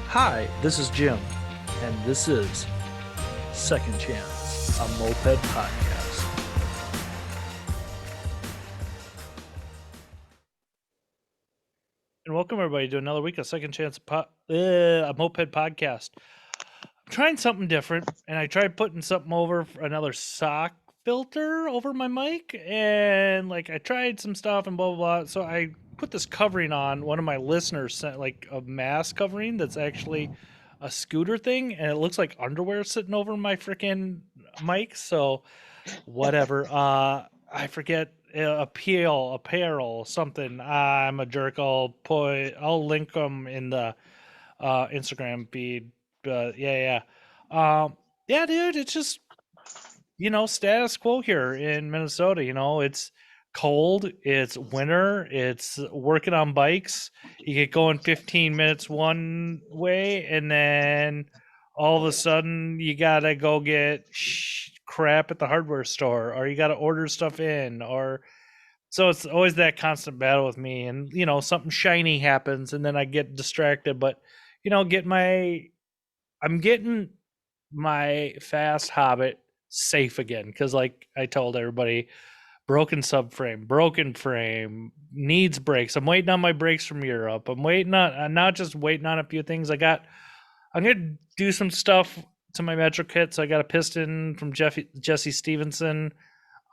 Hi, this is Jim, and this is Second Chance, a Moped podcast. And welcome everybody to another week of Second Chance, a Moped podcast. I'm trying something different, and I tried putting something over for another sock filter over my mic, and I tried some stuff and blah blah blah. So I put this covering on. One of my listeners sent a mask covering that's actually a scooter thing, and it looks like underwear sitting over my freaking mic. So whatever. I forget apparel, something. I'm a jerk. I'll link them in the Instagram feed. But yeah, dude. It's just status quo here in Minnesota. It's cold. It's winter. It's working on bikes. You get going 15 minutes one way, and then all of a sudden you gotta go get crap at the hardware store, or you gotta order stuff in, or so it's always that constant battle with me. And something shiny happens, and then I get distracted. But I'm getting my fast Hobbit safe again, because like I told everybody, broken subframe, broken frame, needs brakes. I'm waiting on my brakes from Europe. I'm not just waiting on a few things. I'm gonna do some stuff to my Metro kit. So I got a piston from Jesse Stevenson,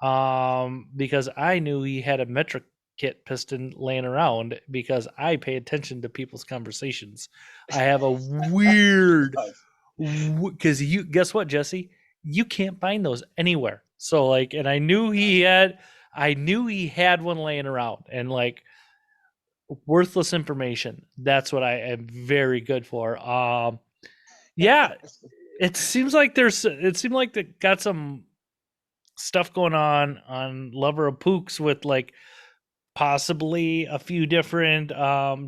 because I knew he had a Metro kit piston laying around, because I pay attention to people's conversations. I have a weird, because you guess what, Jesse, you can't find those anywhere. So and I knew he had one laying around, and worthless information. That's what I am very good for. Yeah, it seemed like they got some stuff going on Lover of Pooks, with possibly a few different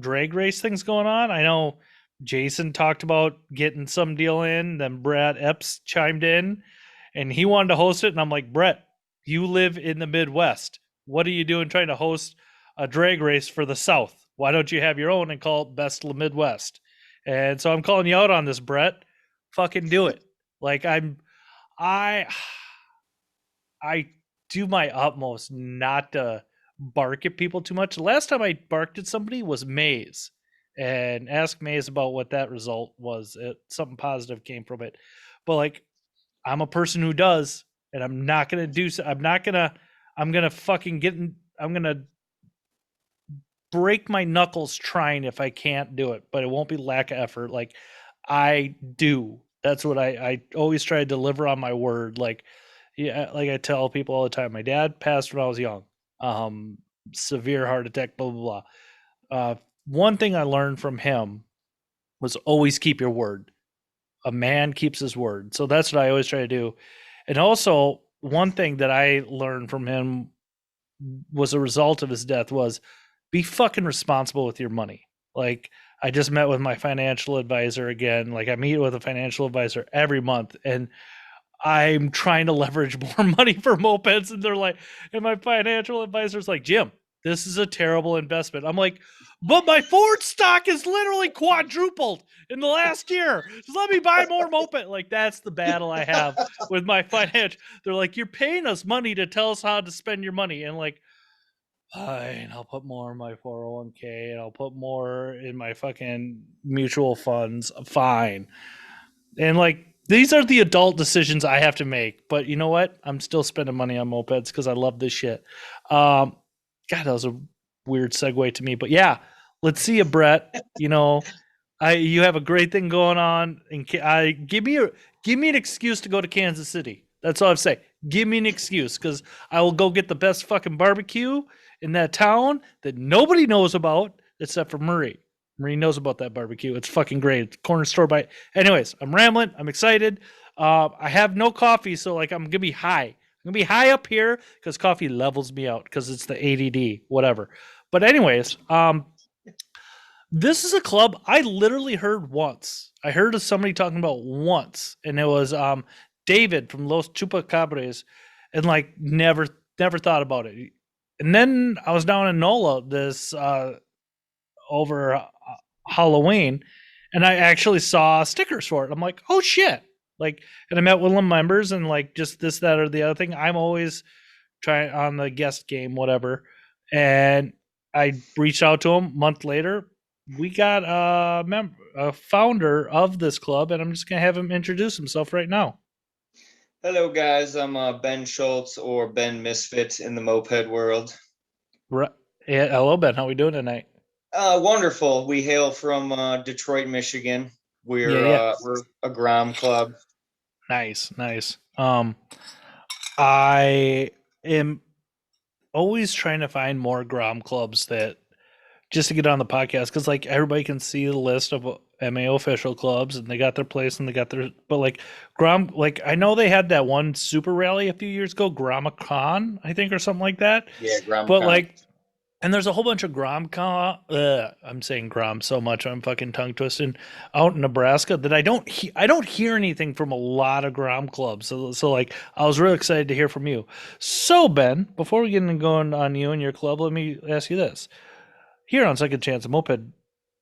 drag race things going on. I know Jason talked about getting some deal in, then Brad Epps chimed in and he wanted to host it, and I'm like, Brett, you live in the Midwest. What are you doing trying to host a drag race for the South? Why don't you have your own and call it Best of the Midwest? And so I'm calling you out on this, Brett. Fucking do it. I I do my utmost not to bark at people too much. The last time I barked at somebody was Maze, and ask Maze about what that result was. Something positive came from it. But I'm a person who does, and I'm not gonna do. I'm not gonna. I'm gonna fucking get. I'm gonna break my knuckles trying if I can't do it, but it won't be lack of effort. I do. That's what I always try to deliver on my word. Like I tell people all the time, my dad passed when I was young. Severe heart attack, blah blah blah. One thing I learned from him was always keep your word. A man keeps his word. So that's what I always try to do. And also, one thing that I learned from him was a result of his death was be fucking responsible with your money. I just met with my financial advisor again. I meet with a financial advisor every month, and I'm trying to leverage more money for mopeds, and my financial advisor's like, Jim, this is a terrible investment. I'm like, but my Ford stock is literally quadrupled in the last year. Just let me buy more moped. That's the battle I have with my financial. They're like, you're paying us money to tell us how to spend your money. And fine, I'll put more in my 401k, and I'll put more in my fucking mutual funds. Fine. And these are the adult decisions I have to make. But you know what? I'm still spending money on mopeds because I love this shit. God, that was a weird segue to me. But yeah, let's see you, Brett. You have a great thing going on, and give me an excuse to go to Kansas City. That's all I'm saying. Give me an excuse, because I will go get the best fucking barbecue in that town that nobody knows about except for Murray. Murray knows about that barbecue. It's fucking great. It's corner store by. Anyways, I'm rambling. I'm excited. I have no coffee, so I'm gonna be high. I'm gonna be high up here because coffee levels me out because it's the ADD, whatever. But anyways, this is a club I literally heard once. I heard of somebody talking about once, and it was David from Los Chupacabres, and never thought about it. And then I was down in NOLA this over Halloween, and I actually saw stickers for it. I'm like, oh shit! Like, and I met one of the members, and like just this, that, or the other thing. I'm always trying on the guest game, whatever. And I reached out to him. A month later, we got a founder of this club, and I'm just gonna have him introduce himself right now. Hello, guys. I'm Ben Schultz or Ben Misfits in the moped world. Right. Yeah, hello, Ben. How we doing tonight? Wonderful. We hail from Detroit, Michigan. Yeah, We're yeah. uh, we're a Grom club. Nice, nice. I am always trying to find more Grom clubs that just to get on the podcast because like everybody can see the list of MAO official clubs and they got their place and they got their but like Grom like I know they had that one super rally a few years ago, Gromacon, I think, or something like that. Yeah, But GromCon. like and there's a whole bunch of Gromcon. I'm saying Grom so much I'm fucking tongue twisting out in Nebraska that I don't hear anything from a lot of Grom clubs. So like I was really excited to hear from you. So Ben, before we get into going on you and your club, let me ask you this: here on Second Chance, a moped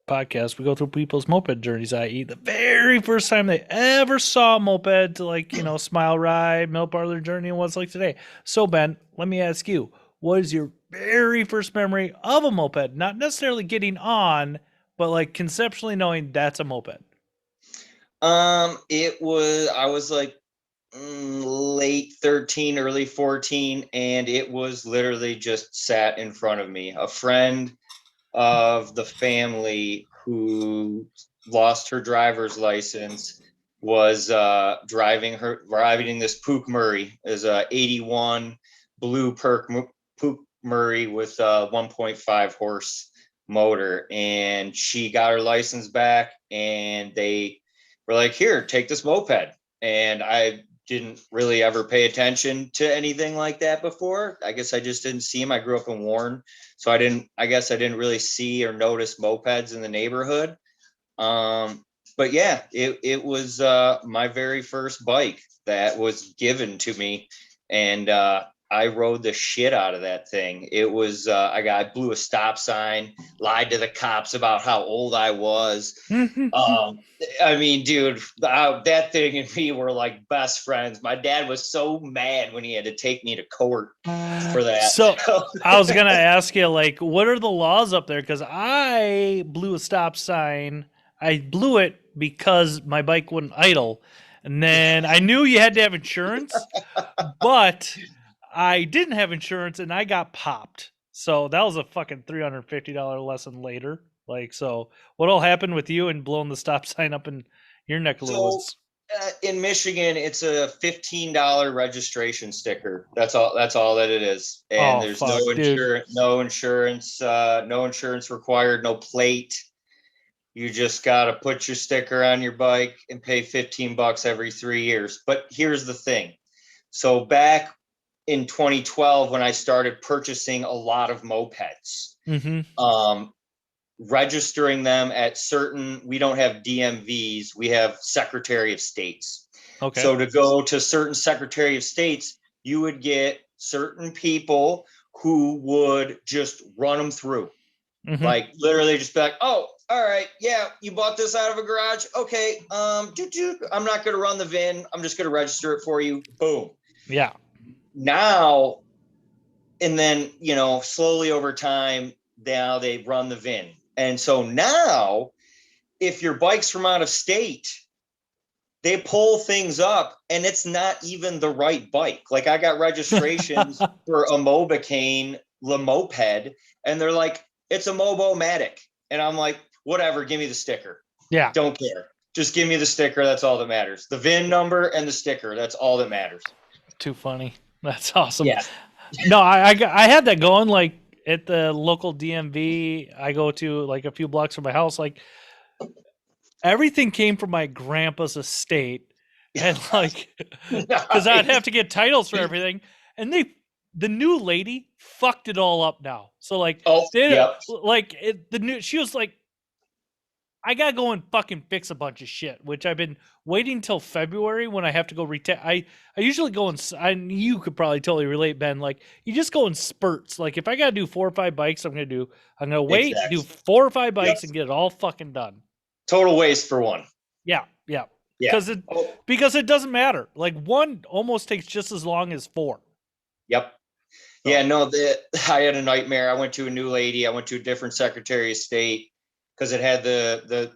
podcast, we go through people's moped journeys, i.e., the very first time they ever saw a moped to like, smile ride, milk parlor journey, and what's like today. So, Ben, let me ask you, what is your very first memory of a moped? Not necessarily getting on, but like conceptually knowing that's a moped. I was like late 13, early 14, and it was literally just sat in front of me. A friend of the family who lost her driver's license was driving this Pook Murray is a 81 blue Pook Murray with a 1.5 horse motor, and she got her license back and they were like, here, take this moped. And I didn't really ever pay attention to anything like that before. I guess I just didn't see them. I grew up in Warren, so I guess I didn't really see or notice mopeds in the neighborhood. But yeah, it was my very first bike that was given to me, and I rode the shit out of that thing. It was I blew a stop sign, lied to the cops about how old I was. Um, I mean, dude, that thing and me were like best friends. My dad was so mad when he had to take me to court for that. So I was gonna ask you, like, what are the laws up there? Because I blew a stop sign. I blew it because my bike wouldn't idle, and then I knew you had to have insurance, but I didn't have insurance, and I got popped. So that was a fucking $350 lesson later. Like, so what'll happen with you and blowing the stop sign up in your neck of the So woods? in Michigan, it's a $15 registration sticker. That's all that it is. And Oh there's fuck, dude. no insurance required, no plate. You just got to put your sticker on your bike and pay 15 bucks every 3 years. But here's the thing. So back in 2012, when I started purchasing a lot of mopeds, Mm-hmm. um, registering them at certain, we don't have DMVs, we have Secretary of States. Okay. So to go to certain Secretary of States, you would get certain people who would just run them through. Mm-hmm. Like literally just be like, oh, all right, yeah, you bought this out of a garage. Okay, I'm not gonna run the VIN, I'm just gonna register it for you. Boom. Yeah. Now, and then slowly over time, now they run the VIN. And so now, if your bike's from out of state, they pull things up and it's not even the right bike. Like I got registrations for a Mobicane Le Moped, and they're like, it's a Mobomatic. And I'm like, whatever, give me the sticker. Yeah. Don't care. Just give me the sticker. That's all that matters. The VIN number and the sticker. That's all that matters. Too funny. That's awesome. Yeah. No, I had that going like at the local DMV I go to like a few blocks from my house. Like everything came from my grandpa's estate, and like because I'd have Nice. to get titles for everything, and the new lady fucked it all up now. So like Oh, they yep. like the new she was like I gotta go and fucking fix a bunch of shit, which I've been waiting till February when I have to go retail. I usually go in. You could probably totally relate, Ben. Like you just go in spurts. Like if I gotta do 4 or 5 bikes, I'm gonna wait, do Exactly. 4 or 5 Yep. bikes, and get it all fucking done. Total waste for one. Yeah, yeah. Yeah. Because it Oh, because it doesn't matter. Like one almost takes just as long as four. yep. Yeah, So no, I had a nightmare. I went to a new lady. I went to a different Secretary of State because it had the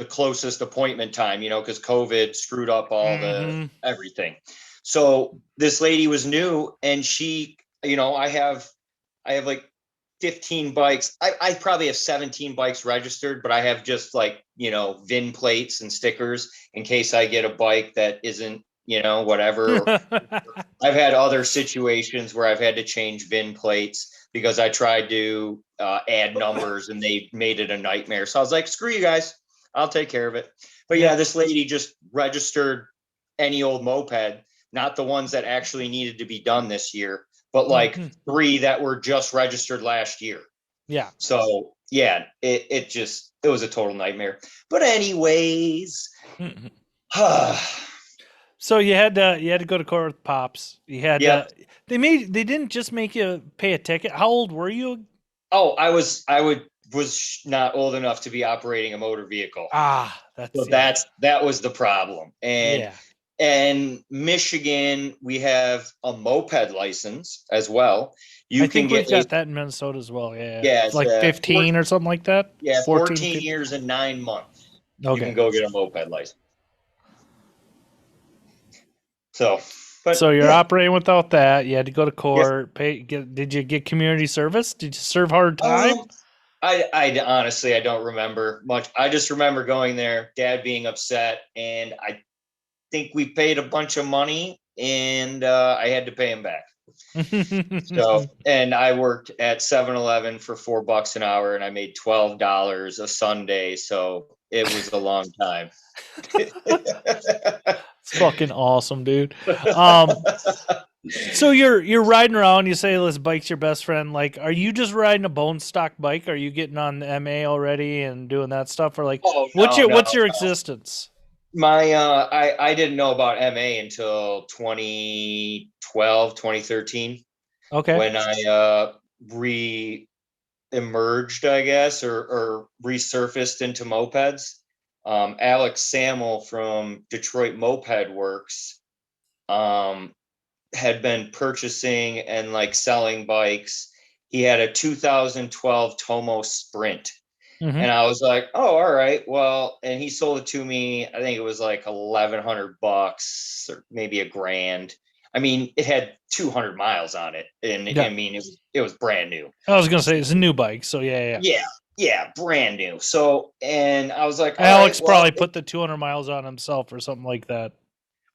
closest appointment time, because COVID screwed up all the mm-hmm. everything. So this lady was new, and I have like 15 bikes. I probably have 17 bikes registered, but I have just like, VIN plates and stickers in case I get a bike that isn't, whatever. I've had other situations where I've had to change VIN plates because I tried to add numbers and they made it a nightmare. So I was like, screw you guys. I'll take care of it. But yeah, Yeah. this lady just registered any old moped, not the ones that actually needed to be done this year, but like Mm-hmm. 3 that were just registered last year. Yeah. So yeah, it was a total nightmare. But anyways, Mm-hmm. yep. So you had to go to court with pops. You had they didn't just make you pay a ticket. How old were you? Oh, I was not old enough to be operating a motor vehicle. Ah, So that's yeah. that was the problem. And Yeah. in Michigan, we have a moped license as well. I You can think we've get a got that in Minnesota as well. Yeah. yeah, It's it's like 15 or something like that. 14, 14 15. years and 9 months. You can Okay. go get a moped license. So, but So you're yeah, operating without that. You had to go to yes. court. Did you get community service? Did you serve hard time? Um, I honestly I don't remember much. I just remember going there, dad being upset, and I think we paid a bunch of money, and I had to pay him back. So, and I worked at 7-Eleven for $4 an hour, and I made $12 a Sunday. So it was a long time. It's fucking awesome, dude. Um, so you're riding around. You say this bike's your best friend. Like, are you just riding a bone stock bike? Are you getting on the MA already and doing that stuff, or like, Oh no, no. what's your existence? My I didn't know about MA until 2012, 2013 Okay. when I re emerged, I guess, or resurfaced into mopeds. Alex Samuel from Detroit Moped Works um, had been purchasing and like selling bikes. He had a 2012 Tomo Sprint. Mm-hmm. And I was like, oh, all right. Well, and he sold it to me. I think it was like $1,100 or maybe $1,000. I mean, it had 200 miles on it. And Yeah. I mean, it was brand new. I was gonna say it's a new bike, so yeah. Yeah, yeah, brand new. So, and I was like, all right, Alex well, probably put the 200 miles on himself or something like that.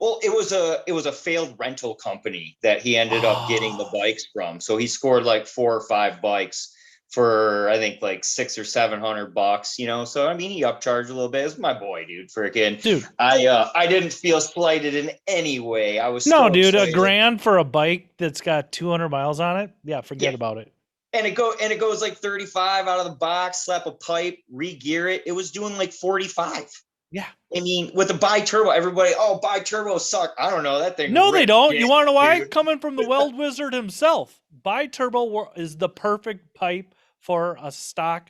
it was a failed rental company that he ended up getting the Oh, bikes from. So he scored like 4 or 5 bikes for I think like 600 or 700 bucks. So I mean, he upcharged a little bit. It's my boy, dude. Freaking, dude. I didn't feel slighted in any way. I was No, so dude, a excited. grand for a bike that's got 200 miles on it. Yeah, Yeah, forget about it. and it goes like 35 out of the box. Slap a pipe, re-gear it. It was doing like 45. Yeah. I mean, with the bi-turbo, everybody, oh, bi-turbo suck. I don't know. That thing No, they ripped don't. You dick, want to know why? dude. Coming from the weld wizard himself, bi-turbo is the perfect pipe for a stock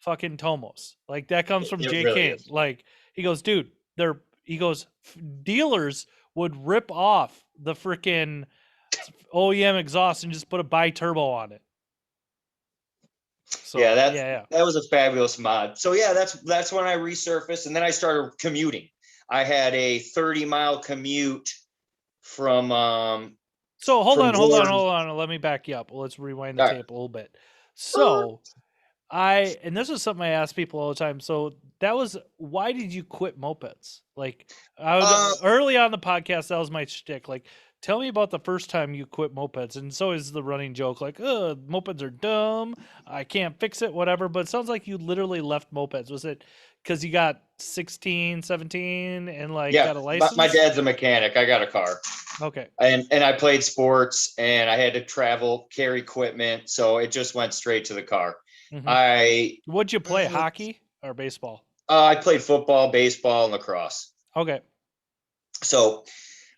fucking Tomos. Like that comes from It Jay really King. is. Like he goes, dude, he goes, dealers would rip off the freaking OEM exhaust and just put a bi-turbo on it. Yeah, So that's yeah. that was a fabulous mod. So yeah, that's when I resurfaced, and then I started commuting. I had a 30-mile commute from So from Jordan. hold on. Let me back you up. Let's rewind the All right. tape a little bit. So and this is something I ask people all the time. So that was why did you quit mopeds? Like I would Uh, early on the podcast, that was my shtick. Like, tell me about the first time you quit mopeds. And so is the running joke, like, mopeds are dumb. I can't fix it, whatever. But it sounds like you literally left mopeds. Was it because you got 16, 17 and like yeah, got a my license? dad's a mechanic. I got a car, Okay. and I played sports, and I had to travel, carry equipment, so it just went straight to the car. Hmm. I What'd you play? mm, Hockey or baseball? I played football, baseball, and lacrosse. Okay. So,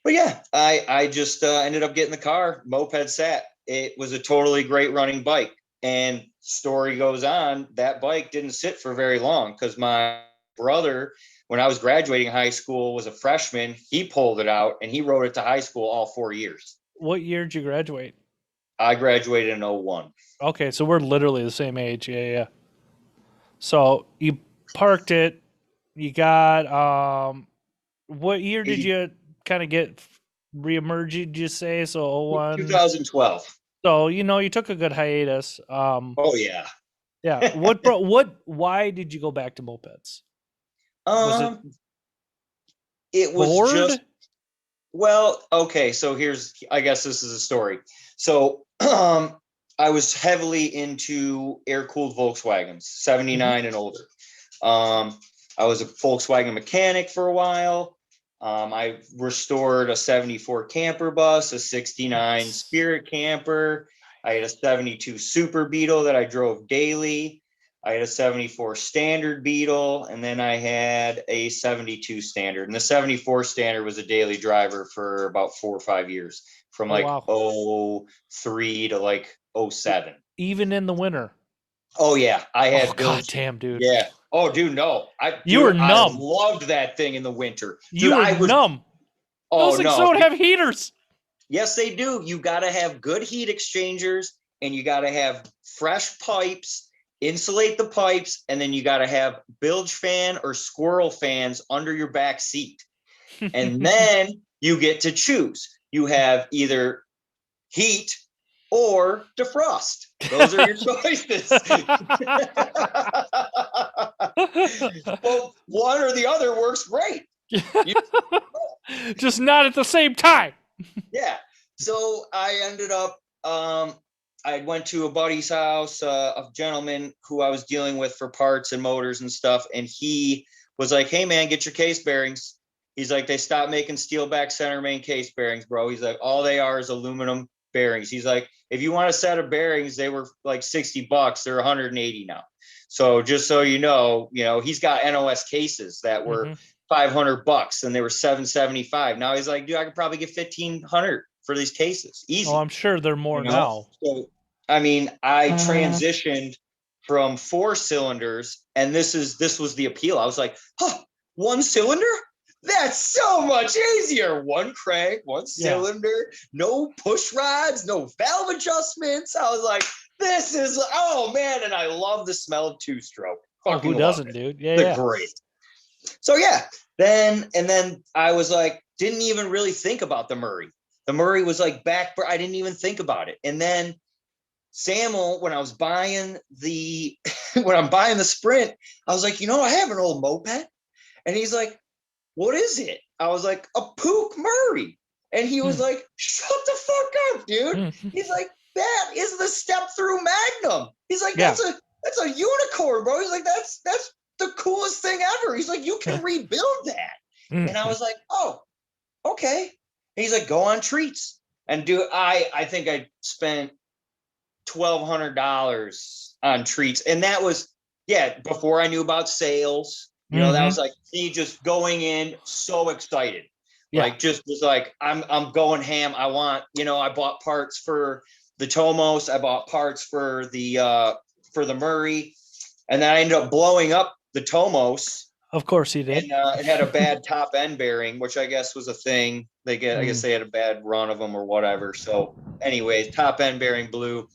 but yeah, I just ended up getting the car, moped sat. It was a totally great running bike. And story goes on, that bike didn't sit for very long because my brother, when I was graduating high school, was a freshman. He pulled it out and he rode it to high school all 4 years. What year did you graduate? I graduated in '01. Okay, so we're literally the same age. Yeah, yeah. So you parked it. You got what year did 80, you kind of get reemerged? Did you say so? Oh, one. 2012. So you took a good hiatus. Oh yeah. Yeah. What bro? What? Why did you go back to mopeds? Was it um, it was just bored? well, okay. So I guess this is a story. So I was heavily into air cooled Volkswagens, Mm-hmm. 79 and older. Um, I was a Volkswagen mechanic for a while. I restored a 74 camper bus, a 69 Nice. Spirit camper. I had a 72 Super Beetle that I drove daily. I had a 74 Standard Beetle, and then I had a 72 Standard. And the 74 Standard was a daily driver for about 4 or 5 years, from Oh like wow. '03 to like '07. Even in the winter. Oh yeah, I Oh had god bilge. damn, dude. Yeah. Oh, dude, no. You were I numb. loved that thing in the winter. Dude, You were I was. numb. Oh Those things no. don't have heaters. Yes, they do. You got to have good heat exchangers, and you got to have fresh pipes, insulate the pipes, and then you got to have bilge fan or squirrel fans under your back seat. And then you get to choose. You have either heat or defrost. Those are your choices. Well, one or the other works great. You, Just not at the same time. yeah. So I ended up, I went to a buddy's house, a gentleman who I was dealing with for parts and motors and stuff. And he was like, hey, man, get your case bearings. He's like, they stopped making steel back center main case bearings, bro. He's like, all they are is aluminum bearings. He's like, if you want a set of bearings, they were like $60. They're 180 now. So just so he's got NOS cases that were Mm-hmm. $500 and they were $775. Now he's like, dude, I could probably get 1,500 for these cases, Oh, easy. I'm sure they're more now. So I mean, I transitioned from 4 cylinders, and this was the appeal. I was like, huh, 1 cylinder? That's so much easier. One crank, one Yeah. cylinder, no push rods, no valve adjustments. I was like, this is, oh man, and I love the smell of two-stroke. Oh, Fucking who love doesn't, it. dude? Yeah, The yeah. great. So yeah, then I was like, didn't even really think about the Murray. The Murray was like back, I didn't even think about it. And then Samuel, when I was buying the when I'm buying the Sprint, I was like, I have an old moped. And he's like, what is it? I was like, a Pook Murray. And he was like, shut the fuck up, dude. Mm. He's like, that is the step through Magnum. He's like, Yeah. that's a unicorn, bro. He's like, that's the coolest thing ever. He's like, you can rebuild that. And I was like, oh, okay. And he's like, go on treats. And I think I spent $1,200 on treats. And that was, before I knew about sales. That was like me just going in so excited. Yeah. Like just was like, I'm going ham. I want, I bought parts for the Tomos. I bought parts for the Murray. And then I ended up blowing up the Tomos. Of course he did. And it had a bad top end bearing, which I guess was a thing. I guess they had a bad run of them or whatever. So anyways, top end bearing blew.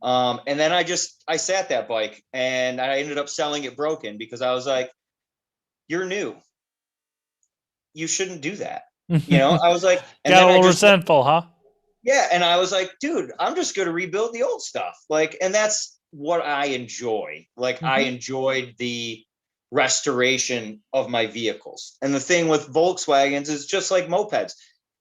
And then I sat that bike and I ended up selling it broken because I was like, you're new. You shouldn't do that. I was like, and got then a little I just, resentful, huh? yeah. And I was like, dude, I'm just going to rebuild the old stuff. Like, and that's what I enjoy. Like, I enjoyed the restoration of my vehicles. And the thing with Volkswagens is just like mopeds.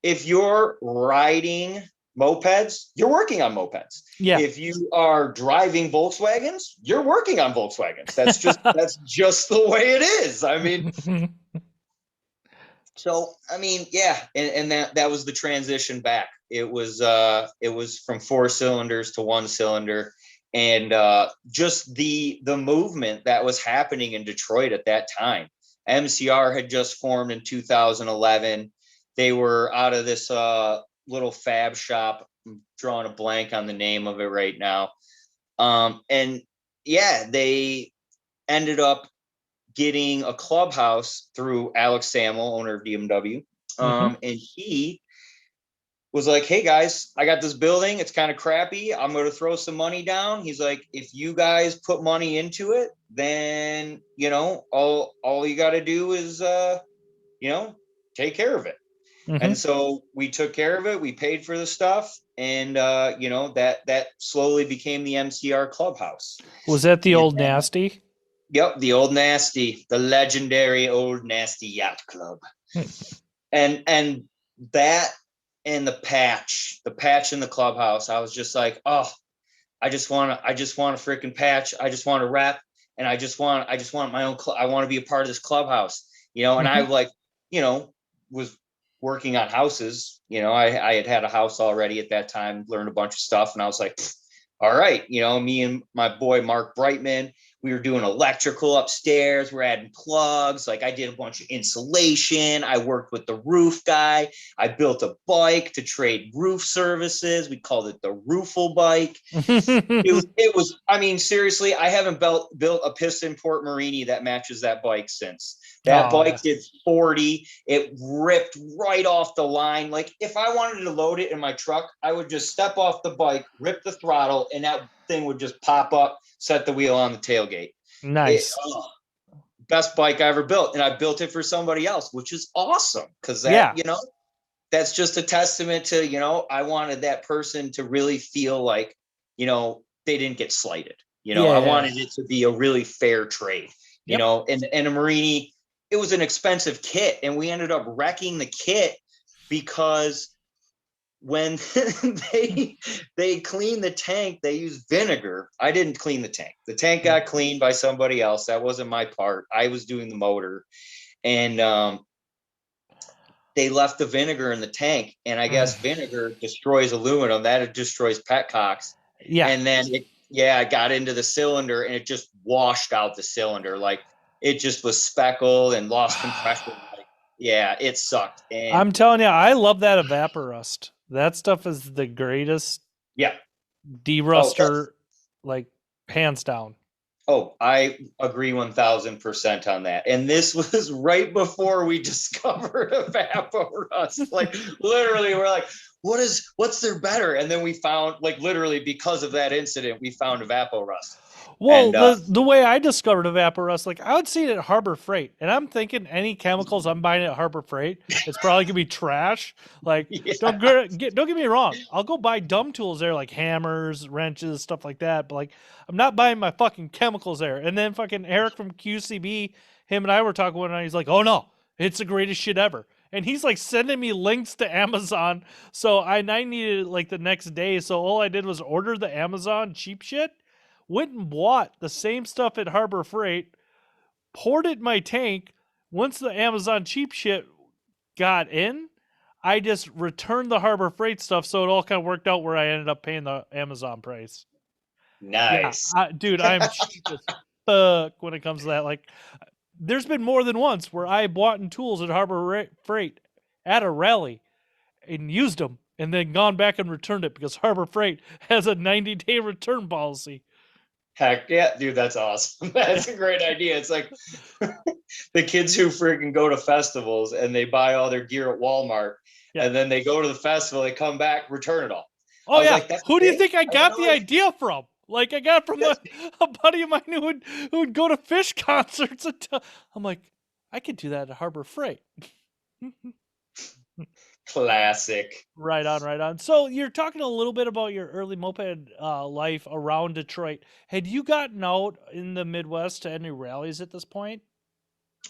If you're riding mopeds, you're working on mopeds. Yeah. If you are driving Volkswagens, you're working on Volkswagens. That's just the way it is. I mean, so I mean, yeah, and that was the transition back. It was from 4 cylinders to 1 cylinder, and just the movement that was happening in Detroit at that time. MCR had just formed in 2011. They were out of this little fab shop. I'm drawing a blank on the name of it right now. And yeah, they ended up getting a clubhouse through Alex Samuel, owner of BMW. Mm-hmm. And he was like, hey guys, I got this building. It's kind of crappy. I'm going to throw some money down. He's like, if you guys put money into it, then, all you got to do is, take care of it. Mm-hmm. And so we took care of it. We paid for the stuff. And, that slowly became the MCR clubhouse. Was that the And old nasty? yep, the old nasty, the legendary old nasty yacht club. And that and the patch in the clubhouse, I was just like, oh, I just want a freaking patch. I just want to rep, and I just want my own. I want to be a part of this clubhouse, And I Mm-hmm. was working on houses. I had a house already at that time, learned a bunch of stuff, and I was like, all right, me and my boy Mark Brightman, we were doing electrical upstairs. We're adding plugs. Like I did a bunch of insulation. I worked with the roof guy. I built a bike to trade roof services. We called it the Roofle bike. It was, I mean, seriously, I haven't built a piston Port Marini that matches that bike since. That Oh bike yeah. did 40. It ripped right off the line. Like if I wanted to load it in my truck, I would just step off the bike, rip the throttle, and that thing would just pop up, set the wheel on the tailgate. Nice. Best bike I ever built. And I built it for somebody else, which is awesome. Cause Yeah. that's just a testament to, I wanted that person to really feel like, they didn't get slighted. I Yeah. wanted it to be a really fair trade, Yep. and a Marini, it was an expensive kit, and we ended up wrecking the kit because when they cleaned the tank, they used vinegar. I didn't clean the tank. The tank got cleaned by somebody else. That wasn't my part. I was doing the motor, and they left the vinegar in the tank, and I guess vinegar destroys aluminum. That it destroys petcocks. Yeah. And then it got into the cylinder, and it just washed out the cylinder. Like it just was speckled and lost compression. Like, yeah, it sucked. And I'm telling you, I love that evaporust. That stuff is the greatest yeah, oh, deruster, like hands down. I agree 1000% on that. And this was right before we discovered evaporust. Like literally, we're like, what's their better? And then we found, like, literally because of that incident, we found evaporust. Well, And the way I discovered evaporust, like I would see it at Harbor Freight, and I'm thinking any chemicals I'm buying at Harbor Freight, it's probably gonna be trash. Like, yeah, don't get me wrong, I'll go buy dumb tools there, like hammers, wrenches, stuff like that. But like, I'm not buying my fucking chemicals there. And then fucking Eric from QCB, him and I were talking one night. He's like, "Oh no, it's the greatest shit ever." And he's like sending me links to Amazon. So I needed it like the next day. So all I did was order the Amazon cheap shit, went and bought the same stuff at Harbor Freight, poured it in my tank. Once the Amazon cheap shit got in, I just returned the Harbor Freight stuff, so it all kind of worked out where I ended up paying the Amazon price. Yeah, nice. dude, I'm cheap as fuck when it comes to that. Like, there's been more than once where I bought in tools at Harbor Freight at a rally and used them, and then gone back and returned it because Harbor Freight has a 90-day return policy. Heck yeah, dude, that's awesome. Yeah, That's a great idea. It's like the kids who freaking go to festivals and they buy all their gear at Walmart, yeah. and then they go to the festival, they come back, return it all. Oh I was yeah, like, that's a who do you thing? think I I didn't got know the that. idea from? Like I got from That's a buddy of mine who would go to fish concerts. I'm like, I could do that at Harbor Freight. classic. Right on, right on. So you're talking a little bit about your early moped life around Detroit. Had you gotten out in the Midwest to any rallies at this point?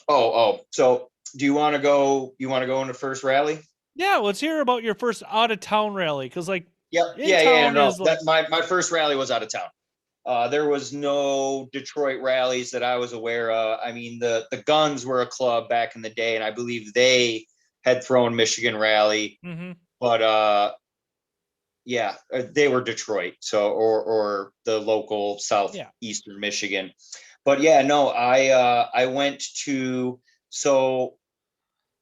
Oh. So do you want to go? You want to go in the first rally? Yeah, let's hear about your first out of town rally, because like Yep. in Yeah. town No, is that like my first rally was out of town. There was no Detroit rallies that I was aware of. I mean, the Guns were a club back in the day, and I believe they had thrown Michigan Rally, mm-hmm. but yeah, they were Detroit, so or the local Yeah. southeastern Michigan. But yeah, no, I went to, so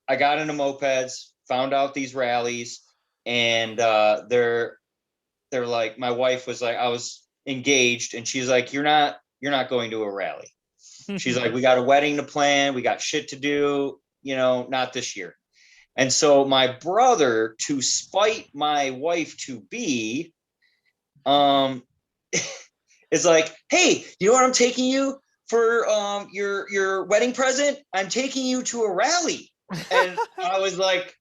I got into mopeds, found out these rallies, and they're like, my wife was like, I was engaged, and she's like, you're not going to a rally. She's like, we got a wedding to plan. We got shit to do, not this year. And so my brother, to spite my wife to be, um, is like, hey, you know what I'm taking you for your wedding present? I'm taking you to a rally. And I was like,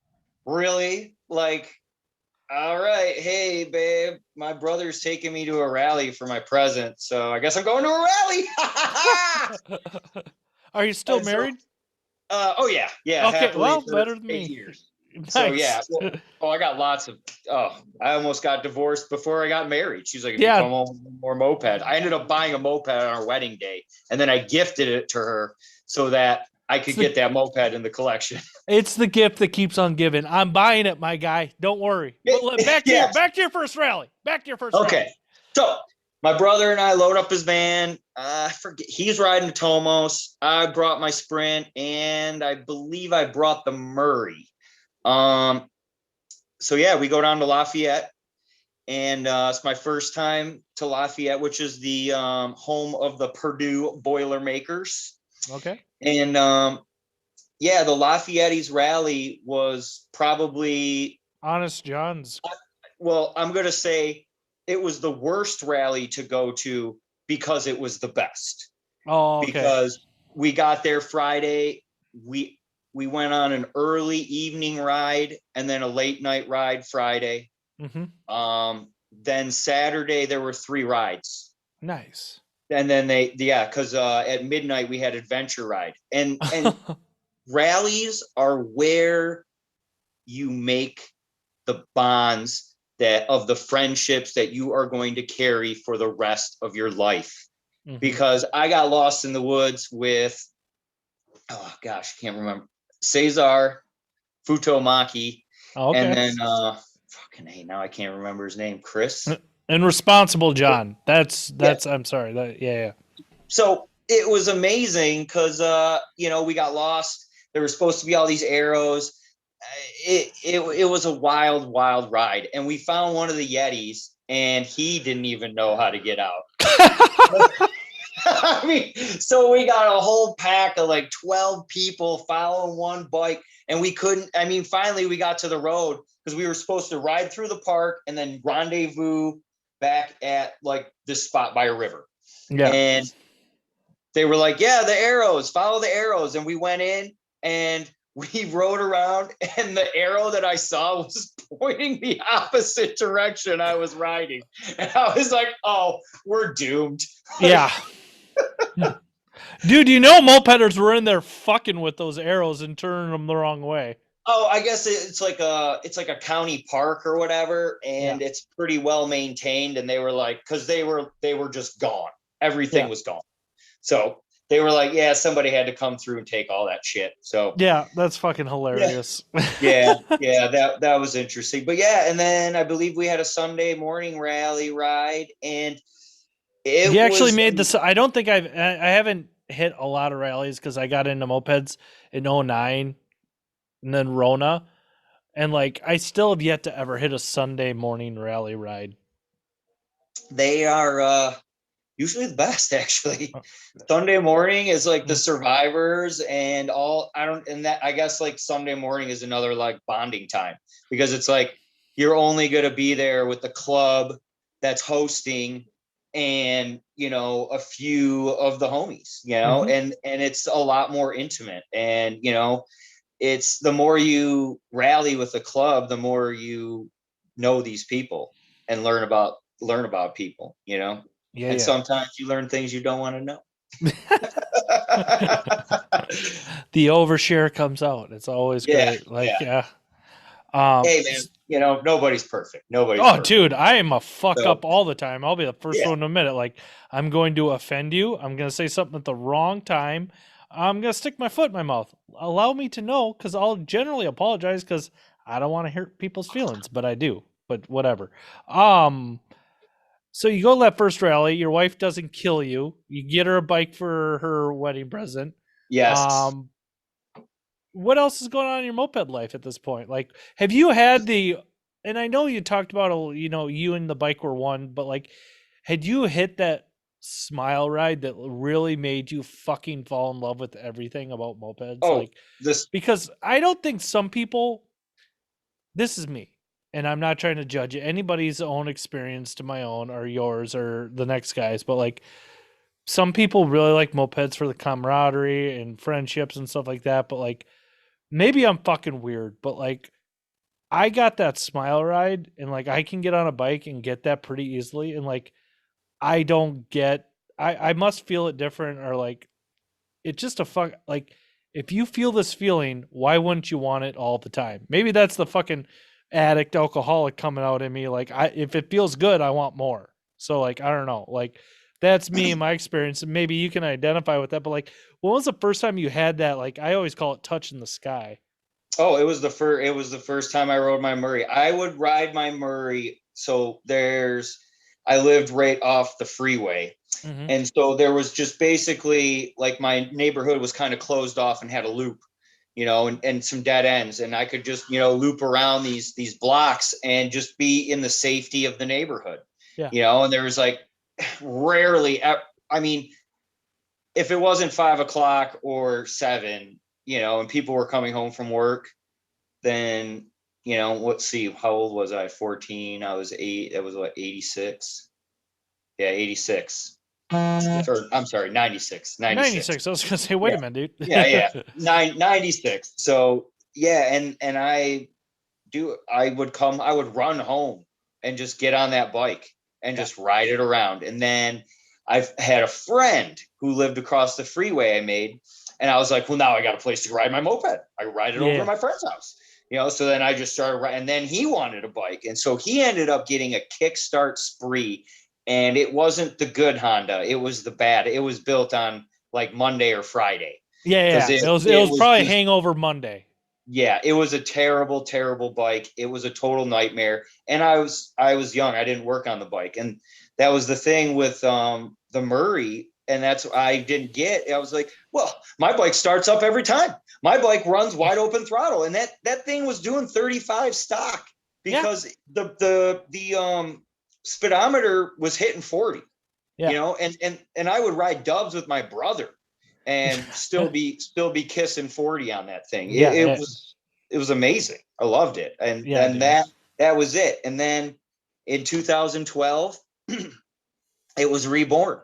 really? Like, all right, hey babe, my brother's taking me to a rally for my present, so I guess I'm going to a rally. Are you still And so, married? oh yeah, Okay, happily well, for better than 8 me. years. So yeah, Nice. well, oh, I got lots of. Oh, I almost got divorced before I got married. She's like, if you Yeah, come home with more moped, I ended up buying a moped on our wedding day, and then I gifted it to her so that I it's could the get that moped in the collection. it's the gift that keeps on giving. I'm buying it, my guy. Don't worry. But Yeah. back to your first rally. Back to your first Okay. rally. So my brother and I load up his van. I forget, he's riding the Tomos. I brought my Sprint, and I believe I brought the Murray. Um, so yeah, we go down to Lafayette, and it's my first time to Lafayette, which is the home of the Purdue Boilermakers. Okay. And yeah, the Lafayette's rally was probably, Honest John's. well, I'm going to say it was the worst rally to go to because it was the best. Oh, okay. Because we got there Friday, we we went on an early evening ride and then a late night ride Friday. Mm-hmm. Then Saturday there were 3 rides. Nice. And then because at midnight we had adventure ride. And rallies are where you make the bonds that of the friendships that you are going to carry for the rest of your life. Mm-hmm. Because I got lost in the woods with, oh gosh, I can't remember, Cesar Futomaki, Okay. and then fucking hey, now I can't remember his name, Chris. And responsible John. That's I'm sorry. Yeah. So it was amazing because we got lost. There were supposed to be all these arrows. It was a wild ride, and we found one of the Yetis, and he didn't even know how to get out. I mean, so we got a whole pack of like 12 people following one bike, and we couldn't. I mean, finally we got to the road because we were supposed to ride through the park and then rendezvous back at like this spot by a river. Yeah. And they were like, yeah, the arrows, follow the arrows. And we went in and we rode around, and the arrow that I saw was pointing the opposite direction I was riding. And I was like, oh, we're doomed. Yeah. Dude, you know mopeders were in there fucking with those arrows and turning them the wrong way. Oh, I guess it's like a county park or whatever, and Yeah. it's pretty well maintained. And they were like, because they were just gone. Everything was gone. So they were like, yeah, somebody had to come through and take all that shit. So Yeah, that's fucking hilarious. yeah, that was interesting. But yeah, and then I believe we had a Sunday morning rally ride, and He it actually was made this. I don't think I haven't hit a lot of rallies because I got into mopeds in 09 and then Rona. And like I still have yet to ever hit a Sunday morning rally ride. they are usually the best actually. Sunday morning is like the survivors and all. And that I guess like Sunday morning is another like bonding time because it's like you're only going to be there with the club that's hosting and a few of the homies, Mm-hmm. and it's a lot more intimate. And it's the more you rally with the club, the more you know these people and learn about people, Yeah, and yeah. sometimes you learn things you don't want to know. The overshare comes out. It's always Yeah, great. Like, yeah. yeah. Um, Hey man, nobody's perfect. Nobody's oh, perfect. dude, I am a fuck So up all the time. I'll be the first yeah, one to admit it. Like, I'm going to offend you. I'm going to say something at the wrong time. I'm going to stick my foot in my mouth. Allow me to know because I'll generally apologize because I don't want to hurt people's feelings, but I do. But whatever. Um, so you go to that first rally. Your wife doesn't kill you. You get her a bike for her wedding present. yes. Um, what else is going on in your moped life at this point? Like, have you had the? And I know you talked about, you and the bike were one, but like, had you hit that smile ride that really made you fucking fall in love with everything about mopeds? Oh, Like, this. because I don't think some people, this is me, and I'm not trying to judge anybody's own experience to my own or yours or the next guy's, but like some people really like mopeds for the camaraderie and friendships and stuff like that. But like maybe I'm fucking weird, but like I got that smile ride and like I can get on a bike and get that pretty easily. And like I don't get, I must feel it different or like it's just a fuck like if you feel this feeling, why wouldn't you want it all the time? Maybe that's the fucking addict alcoholic coming out in me. Like I if it feels good, I want more. So like I don't know. Like that's me and my experience. And maybe you can identify with that. But like when was the first time you had that? Like I always call it touch in the sky. Oh, it was the first. It was the first time I rode my Murray. I would ride my Murray. So there's, I lived right off the freeway, Mm-hmm. and so there was just basically like my neighborhood was kind of closed off and had a loop, and some dead ends, and I could just loop around these blocks and just be in the safety of the neighborhood, Yeah. and there was like rarely. I mean, if it wasn't 5 o'clock or 7, and people were coming home from work, then let's see, how old was I? 14. I was 8. That was what, 86? Yeah, 86. Or I'm sorry, 96. 96. 96. I was gonna say, wait Yeah. a minute, Yeah, dude. yeah. 96. So yeah, and I would run home and just get on that bike and Yeah. just ride it around. And then I've had a friend who lived across the freeway I made, and I was like, well, now I got a place to ride my moped. I ride it over to Yeah. my friend's house. So then I just started riding, and then he wanted a bike. And so he ended up getting a kickstart spree, and it wasn't the good Honda. It was the bad. It was built on like Monday or Friday Yeah, because yeah. It it was was probably just, Hangover Monday. yeah, it was a terrible, terrible bike. It was a total nightmare. And I was young. I didn't work on the bike. And that was the thing with the Murray. And that's what I didn't get. I was like, well, my bike starts up every time. My bike runs wide open throttle. And that thing was doing 35 stock Yeah. because the speedometer was hitting 40, Yeah. and I would ride dubs with my brother and still be kissing 40 on that thing. It, Yeah. it was it was amazing. I loved it. And Yeah, then dude. that was it. And then in 2012, it was reborn.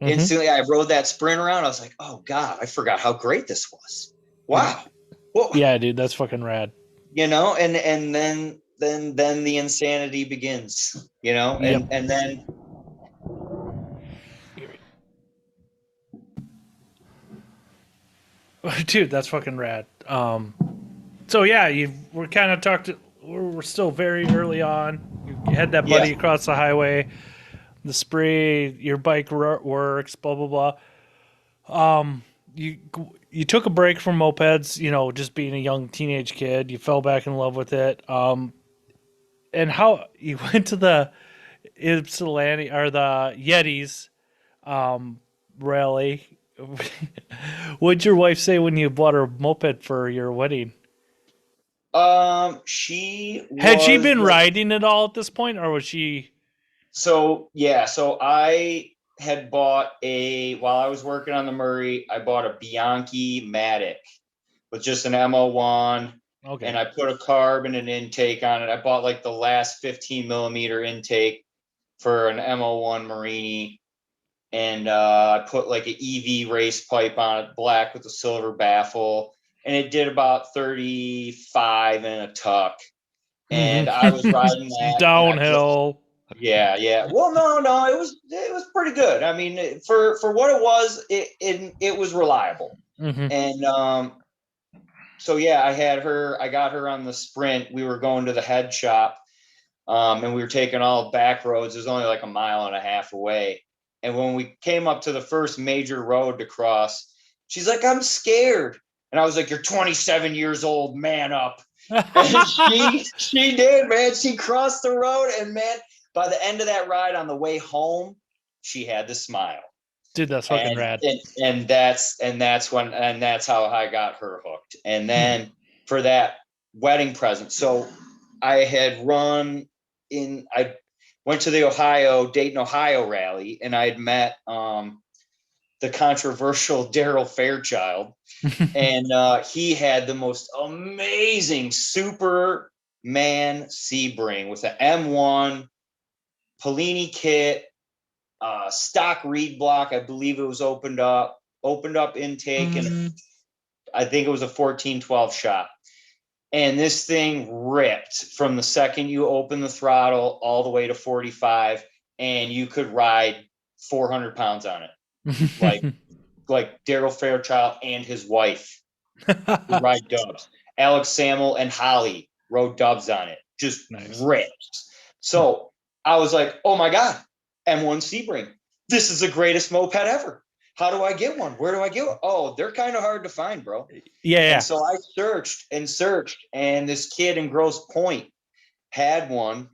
Mm-hmm. Instantly I rode that sprint around. I was like, oh God, I forgot how great this was. Wow. Well, Yeah, dude, that's fucking rad. and then the insanity begins, Yep. and then Dude, that's fucking rad. So yeah, we're kind of talked. We're still very early on. You had that yeah. buddy across the highway, the spree, your bike works, blah blah blah. You you took a break from mopeds, just being a young teenage kid. You fell back in love with it. And how you went to the Ypsilanti or the Yetis rally. What'd your wife say when you bought her moped for your wedding? She Had she was been like, riding it all at this point, or was she? so yeah, so I had bought while I was working on the Murray, I bought a Bianchi Matic with just an MO1, Okay. and I put a carb and an intake on it. I bought like the last 15 millimeter intake for an MO1 Marini, and I put like an EV race pipe on it, black with a silver baffle, and it did about 35 in a tuck. And I was riding Mm-hmm. that, and I put, Downhill. yeah, yeah. Well, no, it was pretty good. I mean, for what it was, it was reliable. Mm-hmm. And so yeah, I got her on the Sprint. We were going to the head shop, and we were taking all back roads. It was only like a mile and a half away. And when we came up to the first major road to cross, she's like, "I'm scared," and I was like, "You're 27 years old, man up." And she did, man. She crossed the road, and man, by the end of that ride on the way home, she had the smile. Dude, that's fucking And rad. that's how I got her hooked. And then for that wedding present, so I had run in I went to the Dayton, Ohio rally, and I had met the controversial Daryl Fairchild, and he had the most amazing Superman Sebring with an M1 Polini kit, stock reed block. I believe it was opened up intake, and I think it was a 1412 shot. And this thing ripped from the second you open the throttle all the way to 45, and you could ride 400 pounds on it. Like Daryl Fairchild and his wife would ride dubs. Alex Samuel and Holly rode dubs on it. Just Nice. ripped. So I was like, oh my God, M1 Sebring. This is the greatest moped ever. How do I get one? Where do I get one? Oh, they're kind of hard to find, bro. Yeah. And so I searched, and this kid in Grosse Pointe had one.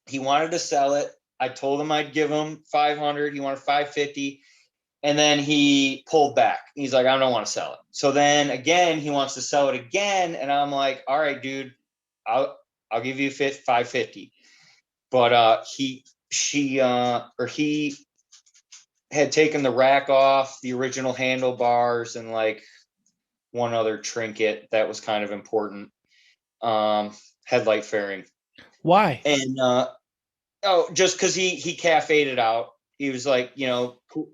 He wanted to sell it. I told him I'd give him 500. He wanted 550. And then he pulled back. He's like, I don't want to sell it. So then again, he wants to sell it again. And I'm like, all right, dude, I'll give you 550. But he had taken the rack off, the original handlebars, and like one other trinket that was kind of important. Headlight fairing. Why? And just because he cafe'd it out. He was like,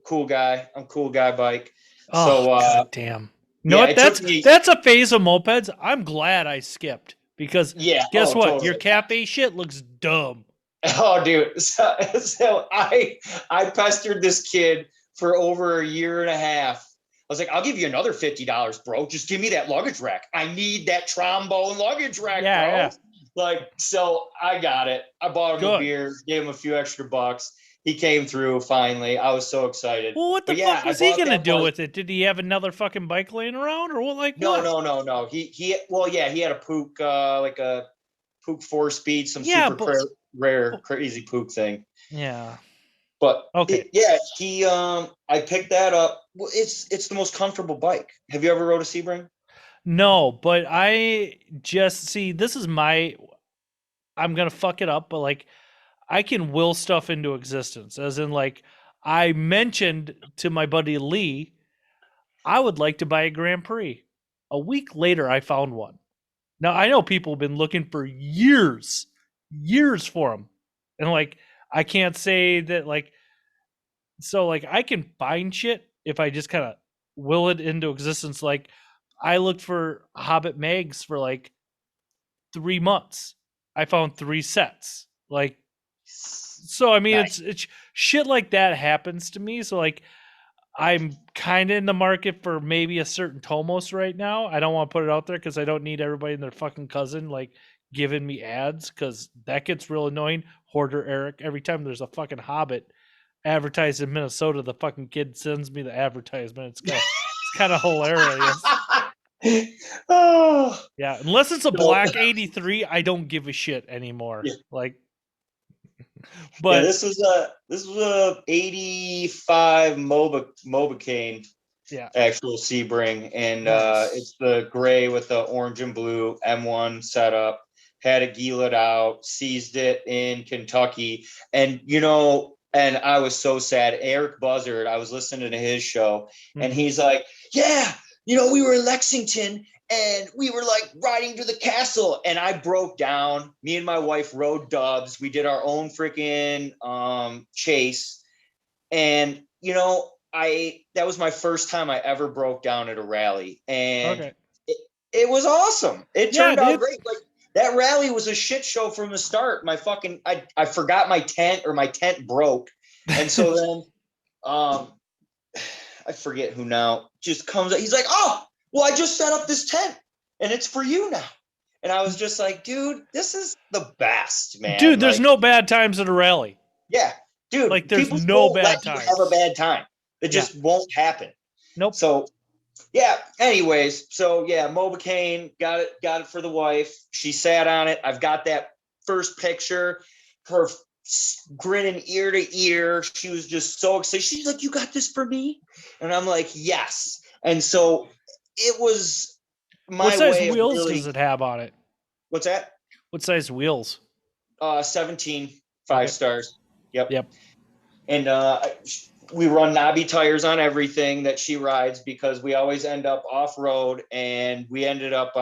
cool guy. I'm cool guy bike. Oh, So God damn. You know yeah, what? That's a phase of mopeds I'm glad I skipped, because guess what? totally. Your cafe shit looks dumb. Oh, dude. So I pestered this kid for over a year and a half. I was like, I'll give you another $50, bro. Just give me that luggage rack. I need that trombone luggage rack, bro. Yeah. Like, so I got it. I bought him a beer, gave him a few extra bucks. He came through finally. I was so excited. Well, what the fuck was he gonna do with it? Did he have another fucking bike laying around, or what? Like, no, what? No. He had a Pook, like a Pook 4-speed, some rare, crazy Pook thing. Yeah. But okay. I picked that up. Well, it's the most comfortable bike. Have you ever rode a Sebring? No, but I just see, this is I'm gonna fuck it up, but like, I can will stuff into existence. As in, like, I mentioned to my buddy Lee, I would like to buy a Grand Prix. A week later, I found one. Now, I know people have been looking for years for them. And like, I can't say that, like, so like, I can find shit if I just kind of will it into existence. Like, I looked for Hobbit mags for like 3 months. I found 3 sets. Like, so I mean, Nice. it's shit like that happens to me. So like, I'm kind of in the market for maybe a certain Tomos right now. I don't want to put it out there because I don't need everybody and their fucking cousin like giving me ads, because that gets real annoying. Hoarder Eric, every time there's a fucking Hobbit advertised in Minnesota, the fucking kid sends me the advertisement. It's kind of hilarious. Oh. Yeah, unless it's a black 83, I don't give a shit anymore. Yeah. Like, but this was a 85 Mobicane, actual Sebring, and nice. It's the gray with the orange and blue M1 setup. Had it geeled out, seized it in Kentucky, and and I was so sad. Eric Buzzard, I was listening to his show, and he's like, yeah, we were in Lexington, and we were like riding to the castle, and I broke down. Me and my wife rode dubs. We did our own freaking chase, and that was my first time I ever broke down at a rally, and it was awesome. It turned out great. Like, that rally was a shit show from the start. I forgot my tent, or my tent broke, and so then I forget who now just comes up. He's like, oh, well, I just set up this tent and it's for you now. And I was just like, dude, this is the best, man. Dude, there's no bad times at a rally. Yeah, dude. Like, there's no bad times. Have a bad time. It just won't happen. Nope. So, yeah. Anyways, so yeah, Mobicane got it for the wife. She sat on it. I've got that first picture. Her grinning ear to ear. She was just so excited. She's like, you got this for me? And I'm like, yes. And so it was my way. What size way wheels does it have on it? What's that? What size wheels? 17. 5 Okay. stars. Yep. Yep. And we run knobby tires on everything that she rides because we always end up off road. And we ended up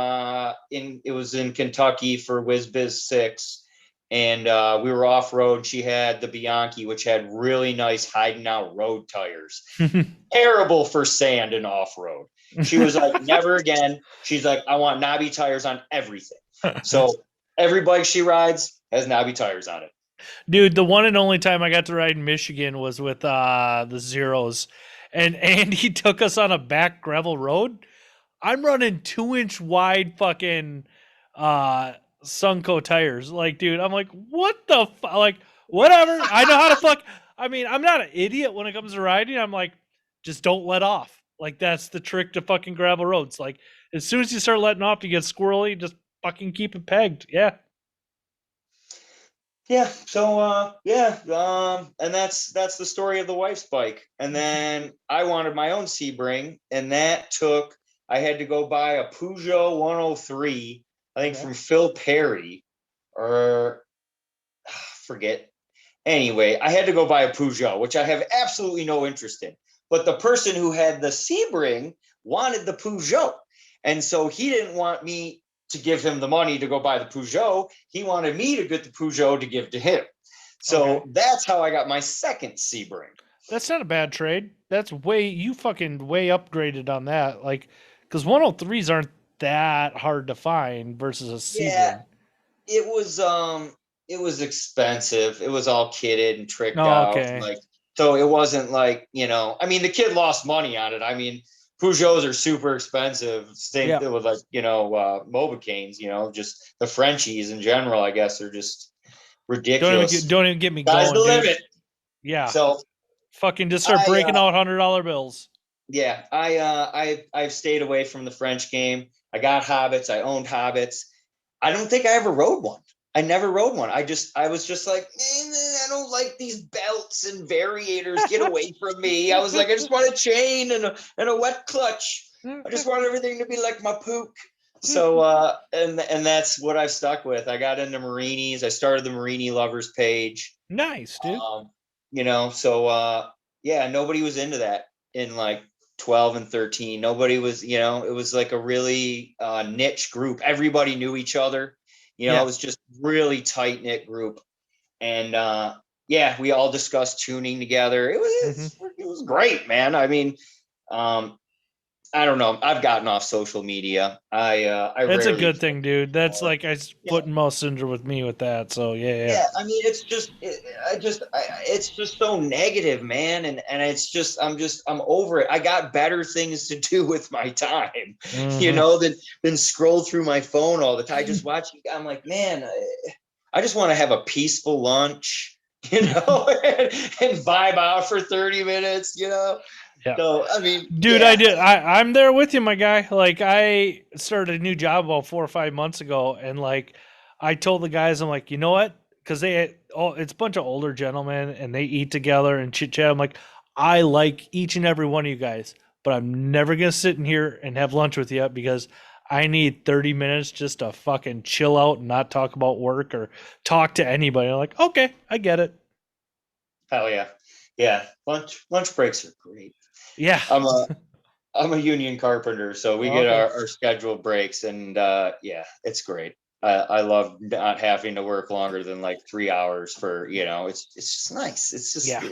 it was in Kentucky for WizBiz 6. And we were off road. She had the Bianchi, which had really nice hiding out road tires. Terrible for sand and off road. She was like, never again. She's like, I want knobby tires on everything. So every bike she rides has knobby tires on it. Dude, the one and only time I got to ride in Michigan was with the Zeros, and Andy took us on a back gravel road. I'm running 2-inch wide fucking uh Sunco tires. Like, dude, I'm like, what the fuck? Like, whatever. I know how to fuck. I mean, I'm not an idiot when it comes to riding. I'm like, just don't let off. Like, that's the trick to fucking gravel roads. Like, as soon as you start letting off, you get squirrely. Just fucking keep it pegged. Yeah. Yeah. So yeah, and that's the story of the wife's bike. And then I wanted my own Sebring, and that took I had to go buy a Peugeot 103, I think Okay. from Phil Perry, or forget. Anyway, I had to go buy a Peugeot, which I have absolutely no interest in. But the person who had the Sebring wanted the Peugeot. And so he didn't want me to give him the money to go buy the Peugeot. He wanted me to get the Peugeot to give to him. So Okay. that's how I got my second Sebring. That's not a bad trade. That's way you fucking way upgraded on that. Like, because 103s aren't that hard to find versus a Yeah, Sebring. it was expensive. It was all kitted and tricked Oh, out. okay. Like, so it wasn't like, I mean, the kid lost money on it. I mean, Peugeots are super expensive. Same Yeah. thing with like, Mobicanes, just the Frenchies in general, I guess, are just ridiculous. Don't even get me Sky's the going, dude. limit. Yeah. So Fucking just start I breaking out $100 bills. yeah, I've stayed away from the French game. I got Hobbits. I owned Hobbits. I don't think I ever rode one. I never rode one. I was just like, I don't like these belts and variators. Get away from me. I was like, I just want a chain and a wet clutch. I just want everything to be like my pook. So and that's what I've stuck with. I got into Marinis. I started the Marini lovers page. Nice, dude. Um, so yeah, nobody was into that in like 12 and 13. Nobody was, it was like a really niche group. Everybody knew each other. It Yeah. was just really tight knit group. And yeah, we all discussed tuning together. Hmm. It was great, man. I mean, um, I don't know. I've gotten off social media. I It's a rarely good check thing, dude. That's anymore. like I Yeah, foot and mouth syndrome with me with that. So yeah, yeah, I mean, it's just it's just so negative, man. And I'm over it. I got better things to do with my time, yeah. than scroll through my phone all the time. Just watching. I'm like, man, I just want to have a peaceful lunch, and vibe out for 30 minutes, Yeah. so I mean, Dude, I yeah. did. I'm there with you, my guy. Like, I started a new job about 4 or 5 months ago, and like, I told the guys, I'm like, you know what? Because it's a bunch of older gentlemen, and they eat together and chit chat. I'm like, I like each and every one of you guys, but I'm never gonna sit in here and have lunch with you because I need 30 minutes just to fucking chill out and not talk about work or talk to anybody. I'm like, okay, I get it. Hell yeah. Yeah, lunch breaks are great. Yeah, I'm a I'm a union carpenter, so we get okay, our scheduled breaks, and yeah, it's great. I love not having to work longer than like 3 hours for, it's just nice. It's just, yeah.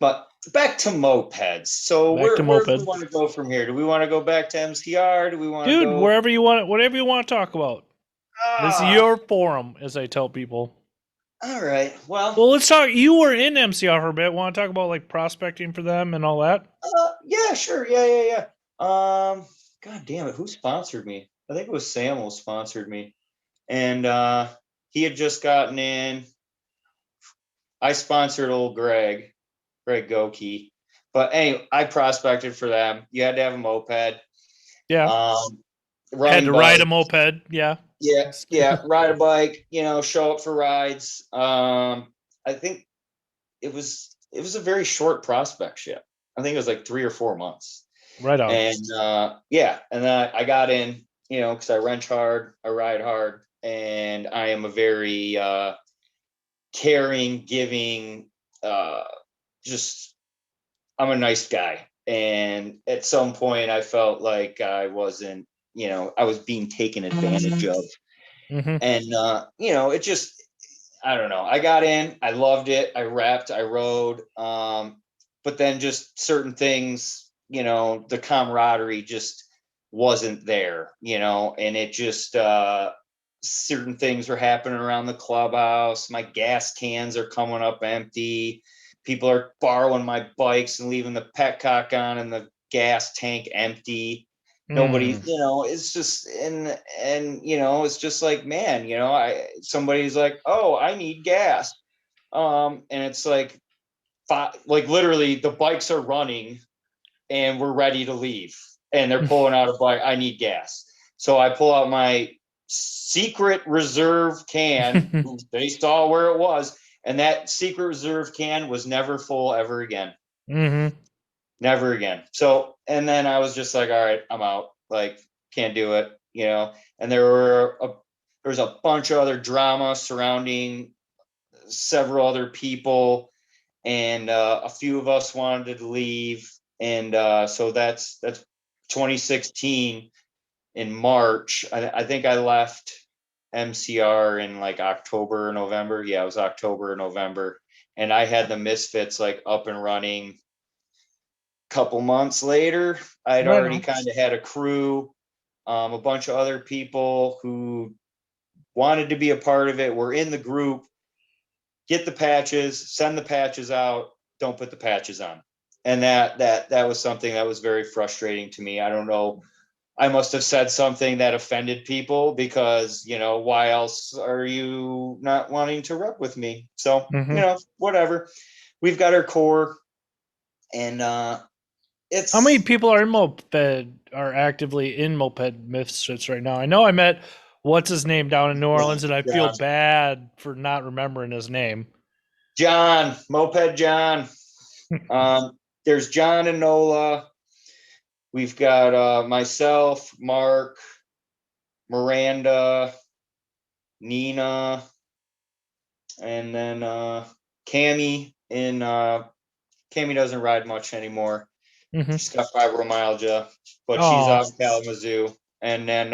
but back to mopeds. So Back to where do we moped. want to go from here? Do we want to go back to MCR? Do we want to Dude, go? wherever you want, whatever you want to talk about. This is Ah, your forum, as I tell people. all right. Well, Well, let's talk. You were in MCR for a bit. Want to talk about like prospecting for them and all that? yeah, sure. Yeah. God damn it. Who sponsored me? I think it was Sam who sponsored me. And he had just gotten in. I sponsored old Greg Goki. But anyway, I prospected for them. You had to have a moped, Yeah, um, had running to ride a bike. moped. Yeah, Yeah, ride a bike. Show up for rides. I think it was a very short prospect ship. I think it was like 3 or 4 months. right on. And yeah, and then I got in, because I wrench hard, I ride hard, and I am a very caring, giving, just I'm a nice guy. And at some point I felt like I wasn't, I was being taken advantage of. Mm-hmm. And it just, I don't know. I got in, I loved it. I repped, I rode. But then just certain things, the camaraderie just wasn't there, and it just, certain things were happening around the clubhouse. My gas cans are coming up empty. People are borrowing my bikes and leaving the petcock on and the gas tank empty. Nobody, Mm. it's just, and it's just like, man, somebody's like, oh, I need gas. And it's like, like literally the bikes are running and we're ready to leave, and they're pulling out a bike. I need gas. So I pull out my secret reserve can. They saw where it was, and that secret reserve can was never full ever again. Mm-hmm. Never again. So, and then I was just like, all right, I'm out. Like, can't do it, And there was a bunch of other drama surrounding several other people, and a few of us wanted to leave. And so that's 2016 in March. I think I left MCR in like October or November. Yeah, it was October or November. And I had the Misfits like up and running a couple months later. I'd Right already on. kind of had a crew, a bunch of other people who wanted to be a part of it, were in the group. Get the patches, send the patches out, don't put the patches on. And that was something that was very frustrating to me. I don't know. I must have said something that offended people, because, why else are you not wanting to rep with me? So, Mm-hmm. whatever. We've got our core, and How many it's people are in Moped are actively in Moped Misfits right now? I know I met what's his name down in New Orleans, and I feel John. bad for not remembering his name. John, Moped John. There's John and Nola. We've got myself, Mark, Miranda, Nina, and then Cammy. In Cammy doesn't ride much anymore. Mm-hmm. She's got fibromyalgia, but she's Oh, out in Kalamazoo. And then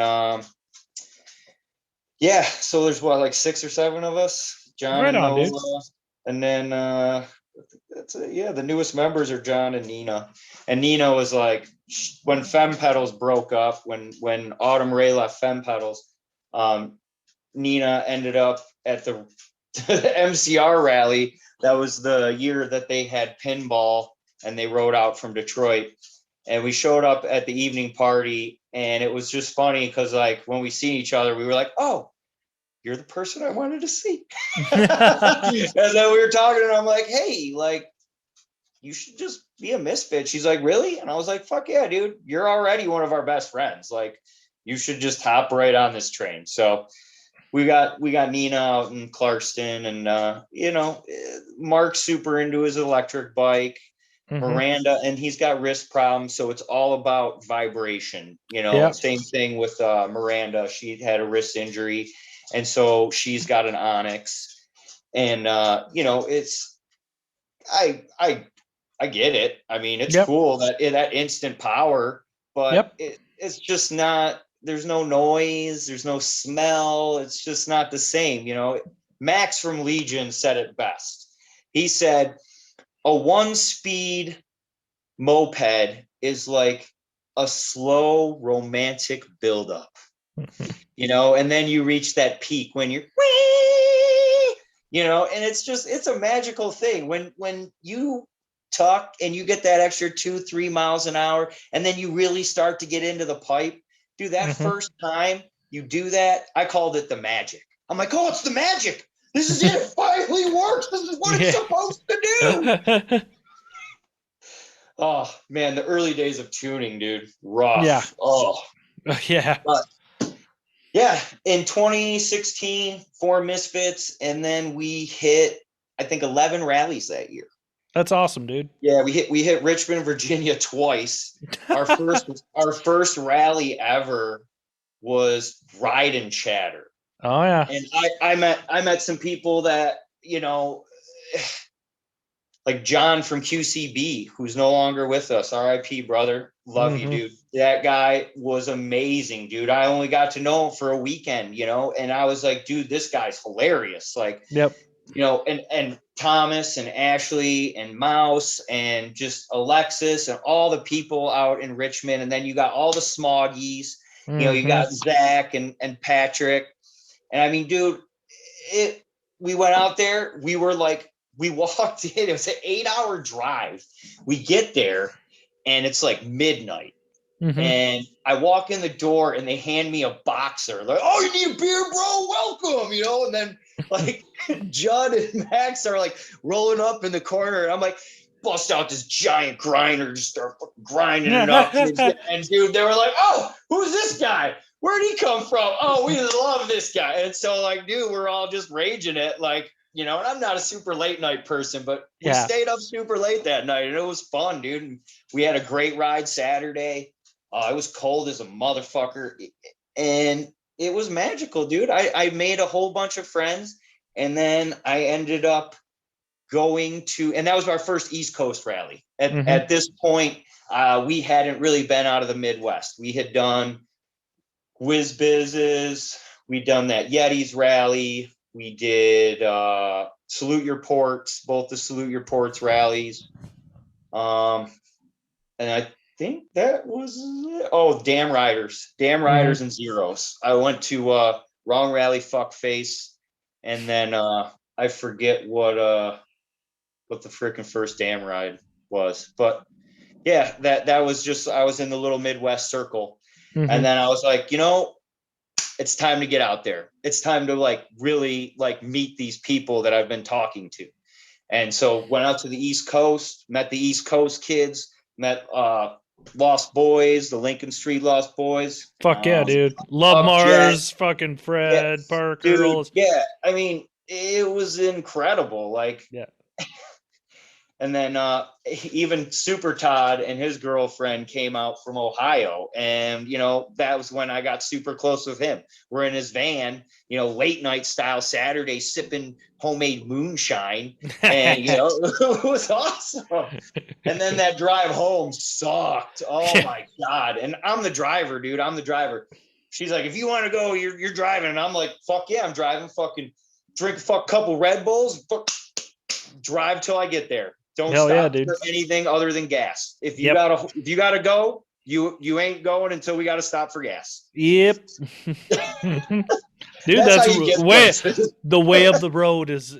yeah, so there's what, like 6 or 7 of us, John right and on, dude. Nola, and then that's it. Yeah, the newest members are John and Nina. And Nina was like, when Fem Pedals broke up, when Autumn Ray left Fem Pedals, Nina ended up at the MCR rally. That was the year that they had pinball, and they rode out from Detroit. And we showed up at the evening party, and it was just funny because, like, when we see each other, we were like, oh, you're the person I wanted to see. And then we were talking, and I'm like, hey, like, you should just be a misfit. She's like, really? And I was like, fuck yeah, dude. You're already one of our best friends. Like, you should just hop right on this train. So we got Nina out in Clarkston, and Mark's super into his electric bike. Mm-hmm. Miranda, and he's got wrist problems, so it's all about vibration. Yep. Same thing with Miranda. She had a wrist injury, and so she's got an Onyx. And it's I get it. I mean, it's Yep. cool that instant power, but Yep. it's just not. There's no noise. There's no smell. It's just not the same. Max from Legion said it best. He said a 1-speed moped is like a slow romantic buildup, and then you reach that peak when you're, and it's a magical thing when you tuck and you get that extra 2-3 miles an hour, and then you really start to get into the pipe. Dude, that Mm-hmm. first time you do that, I called it the magic. I'm like, oh, it's the magic. This is it. It finally works. This is what it's Yeah. supposed to do. Oh man, the early days of tuning, dude, Yeah. rough. Oh, Yeah. but yeah, in 2016, 4 Misfits, and then we hit, I think, 11 rallies that year. That's awesome, dude. Yeah, we hit Richmond, Virginia twice. Our first rally ever was Ride and Chatter. Oh yeah. And I met some people that you know, like John from QCB, who's no longer with us. RIP, brother. Love you, Mm-hmm. dude. That guy was amazing, dude. I only got to know him for a weekend, and I was like, dude, this guy's hilarious. Like, Yep. and Thomas and Ashley and Mouse and just Alexis and all the people out in Richmond. And then you got all the Smoggies, you Mm-hmm. got Zach and Patrick. And I mean, dude, we went out there. We walked in. It was an 8-hour drive. We get there, and it's like midnight. Mm-hmm. And I walk in the door, and they hand me a boxer. Like, oh, you need a beer, bro? Welcome, And then like Judd and Max are like rolling up in the corner, and I'm like, bust out this giant grinder, just start grinding it up. And dude, they were like, oh, who's this guy? Where'd he come from? Oh, we love this guy. And so, like, dude, we're all just raging it, like, and I'm not a super late night person, but we Yeah. stayed up super late that night, and it was fun, dude. And we had a great ride Saturday. It was cold as a motherfucker, and it was magical, dude. I made a whole bunch of friends, and then I ended up going to, and that was our first East Coast rally. At this point, we hadn't really been out of the Midwest. We had done Whiz Bizzes, we'd done that Yetis rally, we did Salute Your Ports, both the Salute Your Ports rallies. And I think that was Damn Riders and Zeros. I went to Wrong Rally Fuckface, and then I forget what the freaking first Damn Ride was, but yeah, that was just, I was in the little Midwest circle, and then I was like, it's time to get out there. It's time to like really like meet these people that I've been talking to. And so went out to the East Coast, met the East Coast kids, met Lost Boys, the Lincoln Street Lost Boys. Fuck yeah, dude. Love Up Jet. Mars, fucking Yeah, Fred, Parker, all dude. those. Yeah. I mean, it was incredible. Like, Yeah. and then even Super Todd and his girlfriend came out from Ohio. And, that was when I got super close with him. We're in his van, late night style Saturday, sipping homemade moonshine. And, it was awesome. And then that drive home sucked. Oh, Yeah. my God. And I'm the driver, dude. I'm the driver. She's like, if you want to go, you're driving. And I'm like, fuck yeah, I'm driving. Fucking drink a couple Red Bulls. Drive till I get there. Don't Hell yeah, stop dude. for anything other than gas. If you Yep. gotta go, you ain't going until we gotta stop for gas. Yep. Dude, That's that's how you get way places. the way of the road, as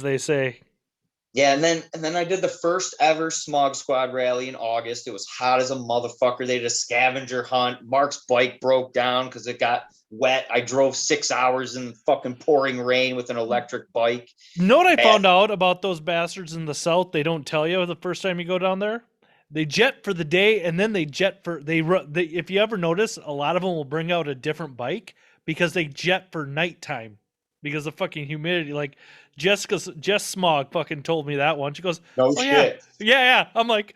they say. Yeah, and then I did the first ever Smog Squad rally in August. It was hot as a motherfucker. They did a scavenger hunt. Mark's bike broke down because it got wet. I drove 6 hours in fucking pouring rain with an electric bike. You know what I found out about those bastards in the South? They don't tell you the first time you go down there. They jet for the day, and then they jet for they. If you ever notice, a lot of them will bring out a different bike because they jet for nighttime because of fucking humidity. Like Jess Smog fucking told me that one. She goes, No "Oh shit. yeah." I'm like,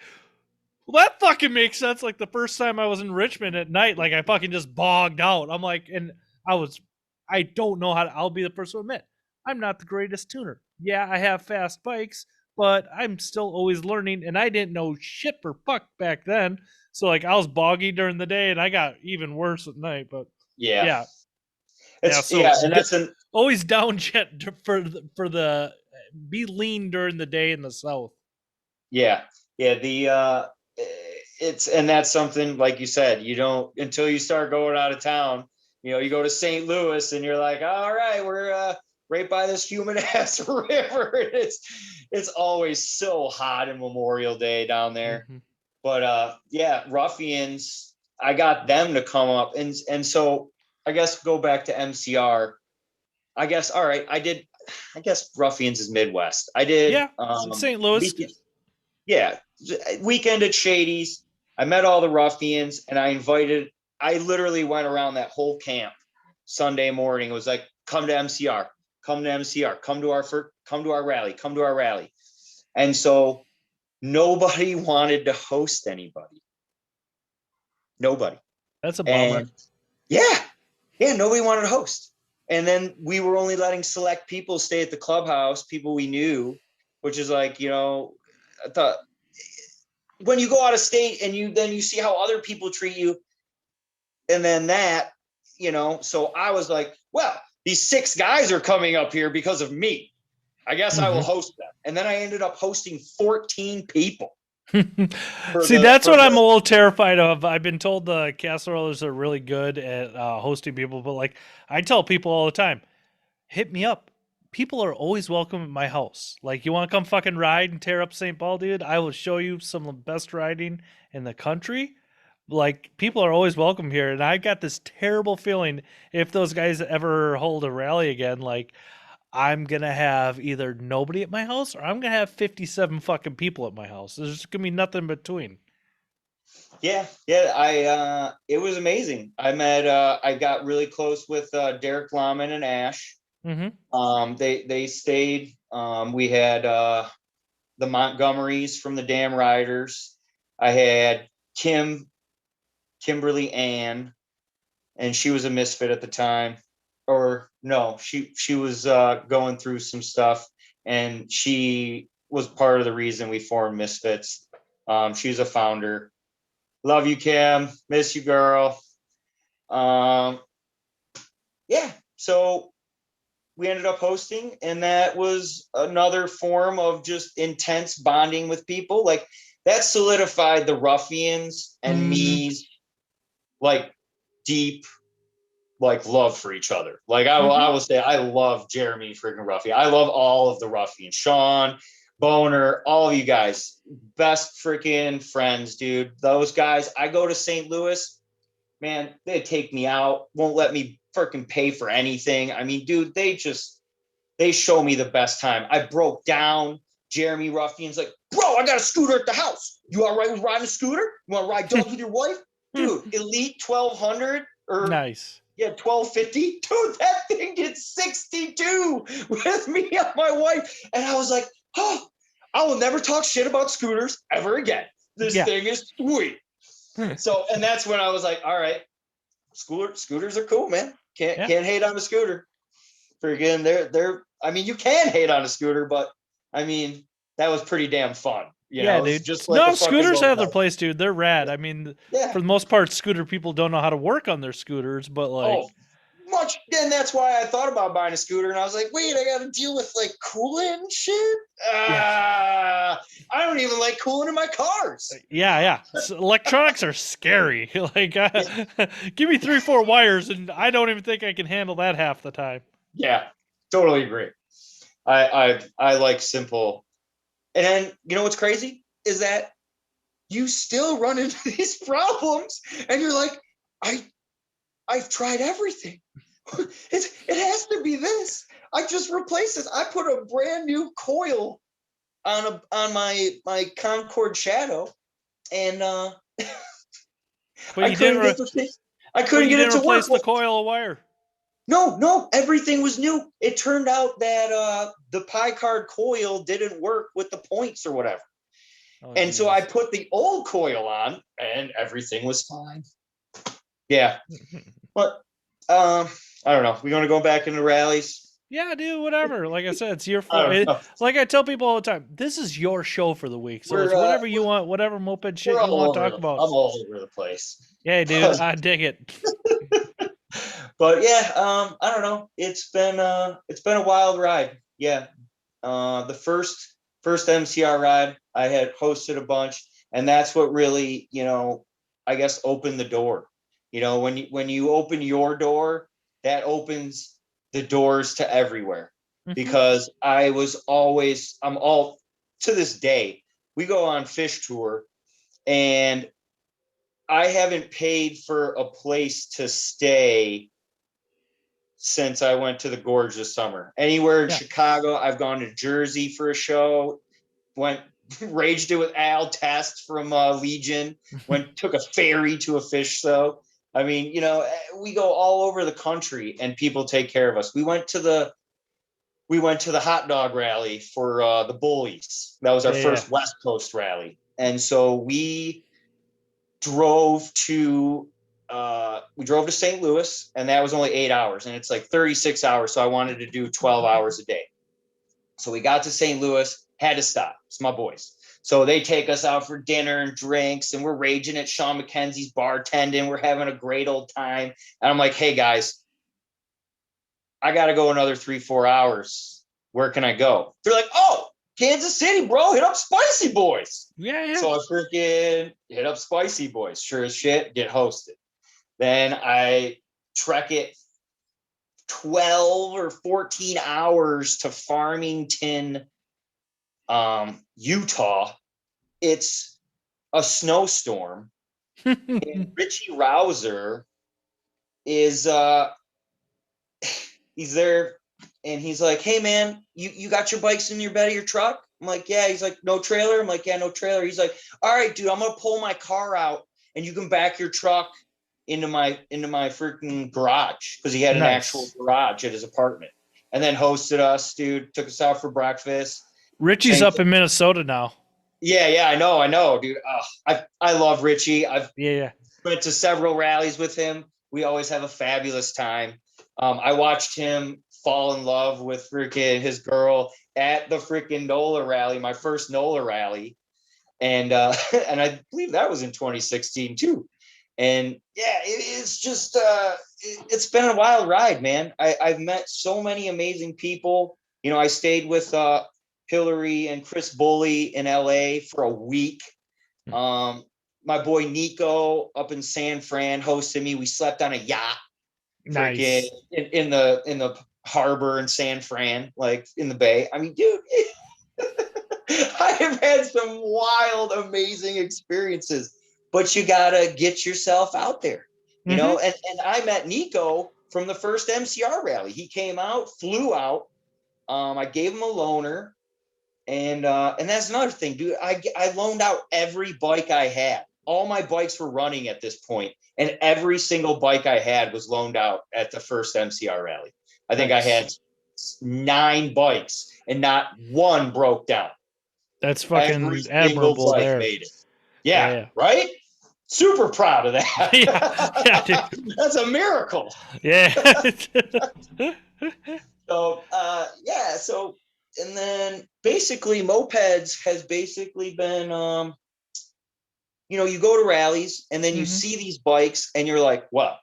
well, that fucking makes sense. Like the first time I was in Richmond at night, like I fucking just bogged out. I'm like, and I don't know how to, I'll be the first to admit, I'm not the greatest tuner. Yeah, I have fast bikes, but I'm still always learning, and I didn't know shit for fuck back then. So like I was boggy during the day, and I got even worse at night. But Yeah. yeah, Yeah, and that's always down jet for the be lean during the day in the South. Yeah. And that's something, like you said, you don't, until you start going out of town, you go to St. Louis and you're like, all right, we're right by this human ass river. It's always so hot in Memorial Day down there. But yeah, Ruffians, I got them to come up, and so I guess go back to MCR. I guess, all right, I guess Ruffians is Midwest. I did St. Louis. Yeah, weekend at Shady's. I met all the Ruffians, and I literally went around that whole camp Sunday morning. It was like, come to MCR, come to MCR, come to our rally. And so nobody wanted to host anybody. Nobody. That's a bummer. And yeah, nobody wanted to host. And then we were only letting select people stay at the clubhouse, people we knew, which is like, I thought when you go out of state and you see how other people treat you, and then that, so I was like, well, these 6 guys are coming up here because of me. I guess I will host them. And then I ended up hosting 14 people. See, that's what I'm a little terrified of. I've been told the casserollers are really good at hosting people, but like I tell people all the time, hit me up. People are always welcome at my house. Like, you want to come fucking ride and tear up St. Paul, dude? I will show you some of the best riding in the country. Like, people are always welcome here, and I got this terrible feeling if those guys ever hold a rally again, like I'm gonna have either nobody at my house or I'm gonna have 57 fucking people at my house. There's gonna be nothing between. Yeah. It was amazing. I got really close with Derek Lahman and Ash. They stayed. We had the Montgomerys from the Dam Riders. I had Kimberly Ann, and she was a misfit at the time. Or no, she was going through some stuff, and she was part of the reason we formed Misfits. She's a founder. Love you, Kim. Miss you, girl. Yeah. So we ended up hosting, and that was another form of just intense bonding with people. Like, that solidified the Ruffians and me's like deep like love for each other. Like, I will say I love Jeremy freaking Ruffy. I love all of the Ruffians. Sean, Boner, all of you guys, best freaking friends, dude. Those guys, I go to St. Louis, man, they take me out, won't let me freaking pay for anything. I mean, dude, they show me the best time. I broke down. Jeremy Ruffian's like, bro, I got a scooter at the house. You all right with riding a scooter? You want to ride dogs with your wife? Dude, Elite 1200 or Nice. Yeah, 1250. Dude, that thing did 62 with me and my wife. And I was like, oh, I will never talk shit about scooters ever again. This thing is sweet. So, and that's when I was like, all right, scooters are cool, man. Can't hate on a scooter. Again, I mean, you can hate on a scooter, but I mean, that was pretty damn fun. Dude. It's just like no, scooters have their place, dude. They're rad. I mean, Yeah. for the most part, scooter people don't know how to work on their scooters, but like, much. Then that's why I thought about buying a scooter, and I was like, wait, I got to deal with like coolant and shit. I don't even like coolant in my cars. So electronics are scary. Like, give me 3-4 wires, and I don't even think I can handle that half the time. Yeah, totally agree. I like simple. And then, you know what's crazy is that you still run into these problems, and you're like, I've tried everything. It has to be this. I just replaced this. I put a brand new coil on my Concord Shadow, and but I couldn't get it to replace the coil of wire. No, everything was new. It turned out that the Picard coil didn't work with the points or whatever. And so I put the old coil on, and everything was fine. Yeah. But I don't know. We want to go back into rallies? Yeah, dude, whatever. Like I said, it's your fault. Like I tell people all the time, this is your show for the week. So it's whatever you want, whatever moped shit you want to talk about. I'm all over the place. Yeah, dude, I dig it. But yeah, I don't know. It's been a wild ride. Yeah. The first MCR ride, I had hosted a bunch, and that's what really, I guess opened the door. When you open your door, that opens the doors to everywhere. Because I'm all to this day, we go on fish tour, and I haven't paid for a place to stay since I went to the Gorge this summer. Anywhere in Chicago, I've gone to Jersey for a show, raged it with Al Test from Legion, took a ferry to a fish show. I mean, we go all over the country, and people take care of us. We went to the hot dog rally for the Bullies. That was our first West Coast rally. And so we drove to we drove to St. Louis, and that was only 8 hours, and it's like 36 hours. So I wanted to do 12 hours a day. So we got to St. Louis, had to stop. It's my boys. So they take us out for dinner and drinks, and we're raging at Sean McKenzie's bartending. We're having a great old time. And I'm like, hey, guys, I got to go another 3-4 hours. Where can I go? They're like, oh, Kansas City, bro. Hit up Spicy Boys. Yeah. So I freaking hit up Spicy Boys. Sure as shit, get hosted. Then I trek it 12 or 14 hours to Farmington, Utah. It's a snowstorm. And Richie Rouser is he's there, and he's like, hey man, you got your bikes in your bed of your truck? I'm like, yeah. He's like, no trailer? I'm like, yeah, no trailer. He's like, all right, dude, I'm gonna pull my car out and you can back your truck into my freaking garage, because he had an actual garage at his apartment. And then hosted us, dude, took us out for breakfast. Richie's up in Minnesota now. Yeah, I know, dude. I love Richie. I've Yeah. went to several rallies with him. We always have a fabulous time. I watched him fall in love with freaking his girl at the freaking NOLA rally, my first NOLA rally. And and I believe that was in 2016 too. And yeah, it's just it's been a wild ride, man. I've met so many amazing people. You know, I stayed with Hillary and Chris Bully in LA for a week. My boy Nico up in San Fran hosted me. We slept on a yacht, freaking Nice. in the harbor in San Fran, like in the bay. I mean, dude, I have had some wild, amazing experiences, but you gotta get yourself out there, you know. And I met Nico from the first MCR rally. He came out, flew out. I gave him a loaner, and that's another thing, dude. I loaned out every bike I had. All my bikes were running at this point, and every single bike I had was loaned out at the first MCR rally. I think I had 9 bikes, and not one broke down. That's Every fucking single admirable bike there. made it. Yeah, Yeah. right? Super proud of that. Yeah, dude. That's a miracle. Yeah. So, yeah. So, and then basically, Mopeds has basically been, you know, you go to rallies and then you see these bikes and you're like, wow,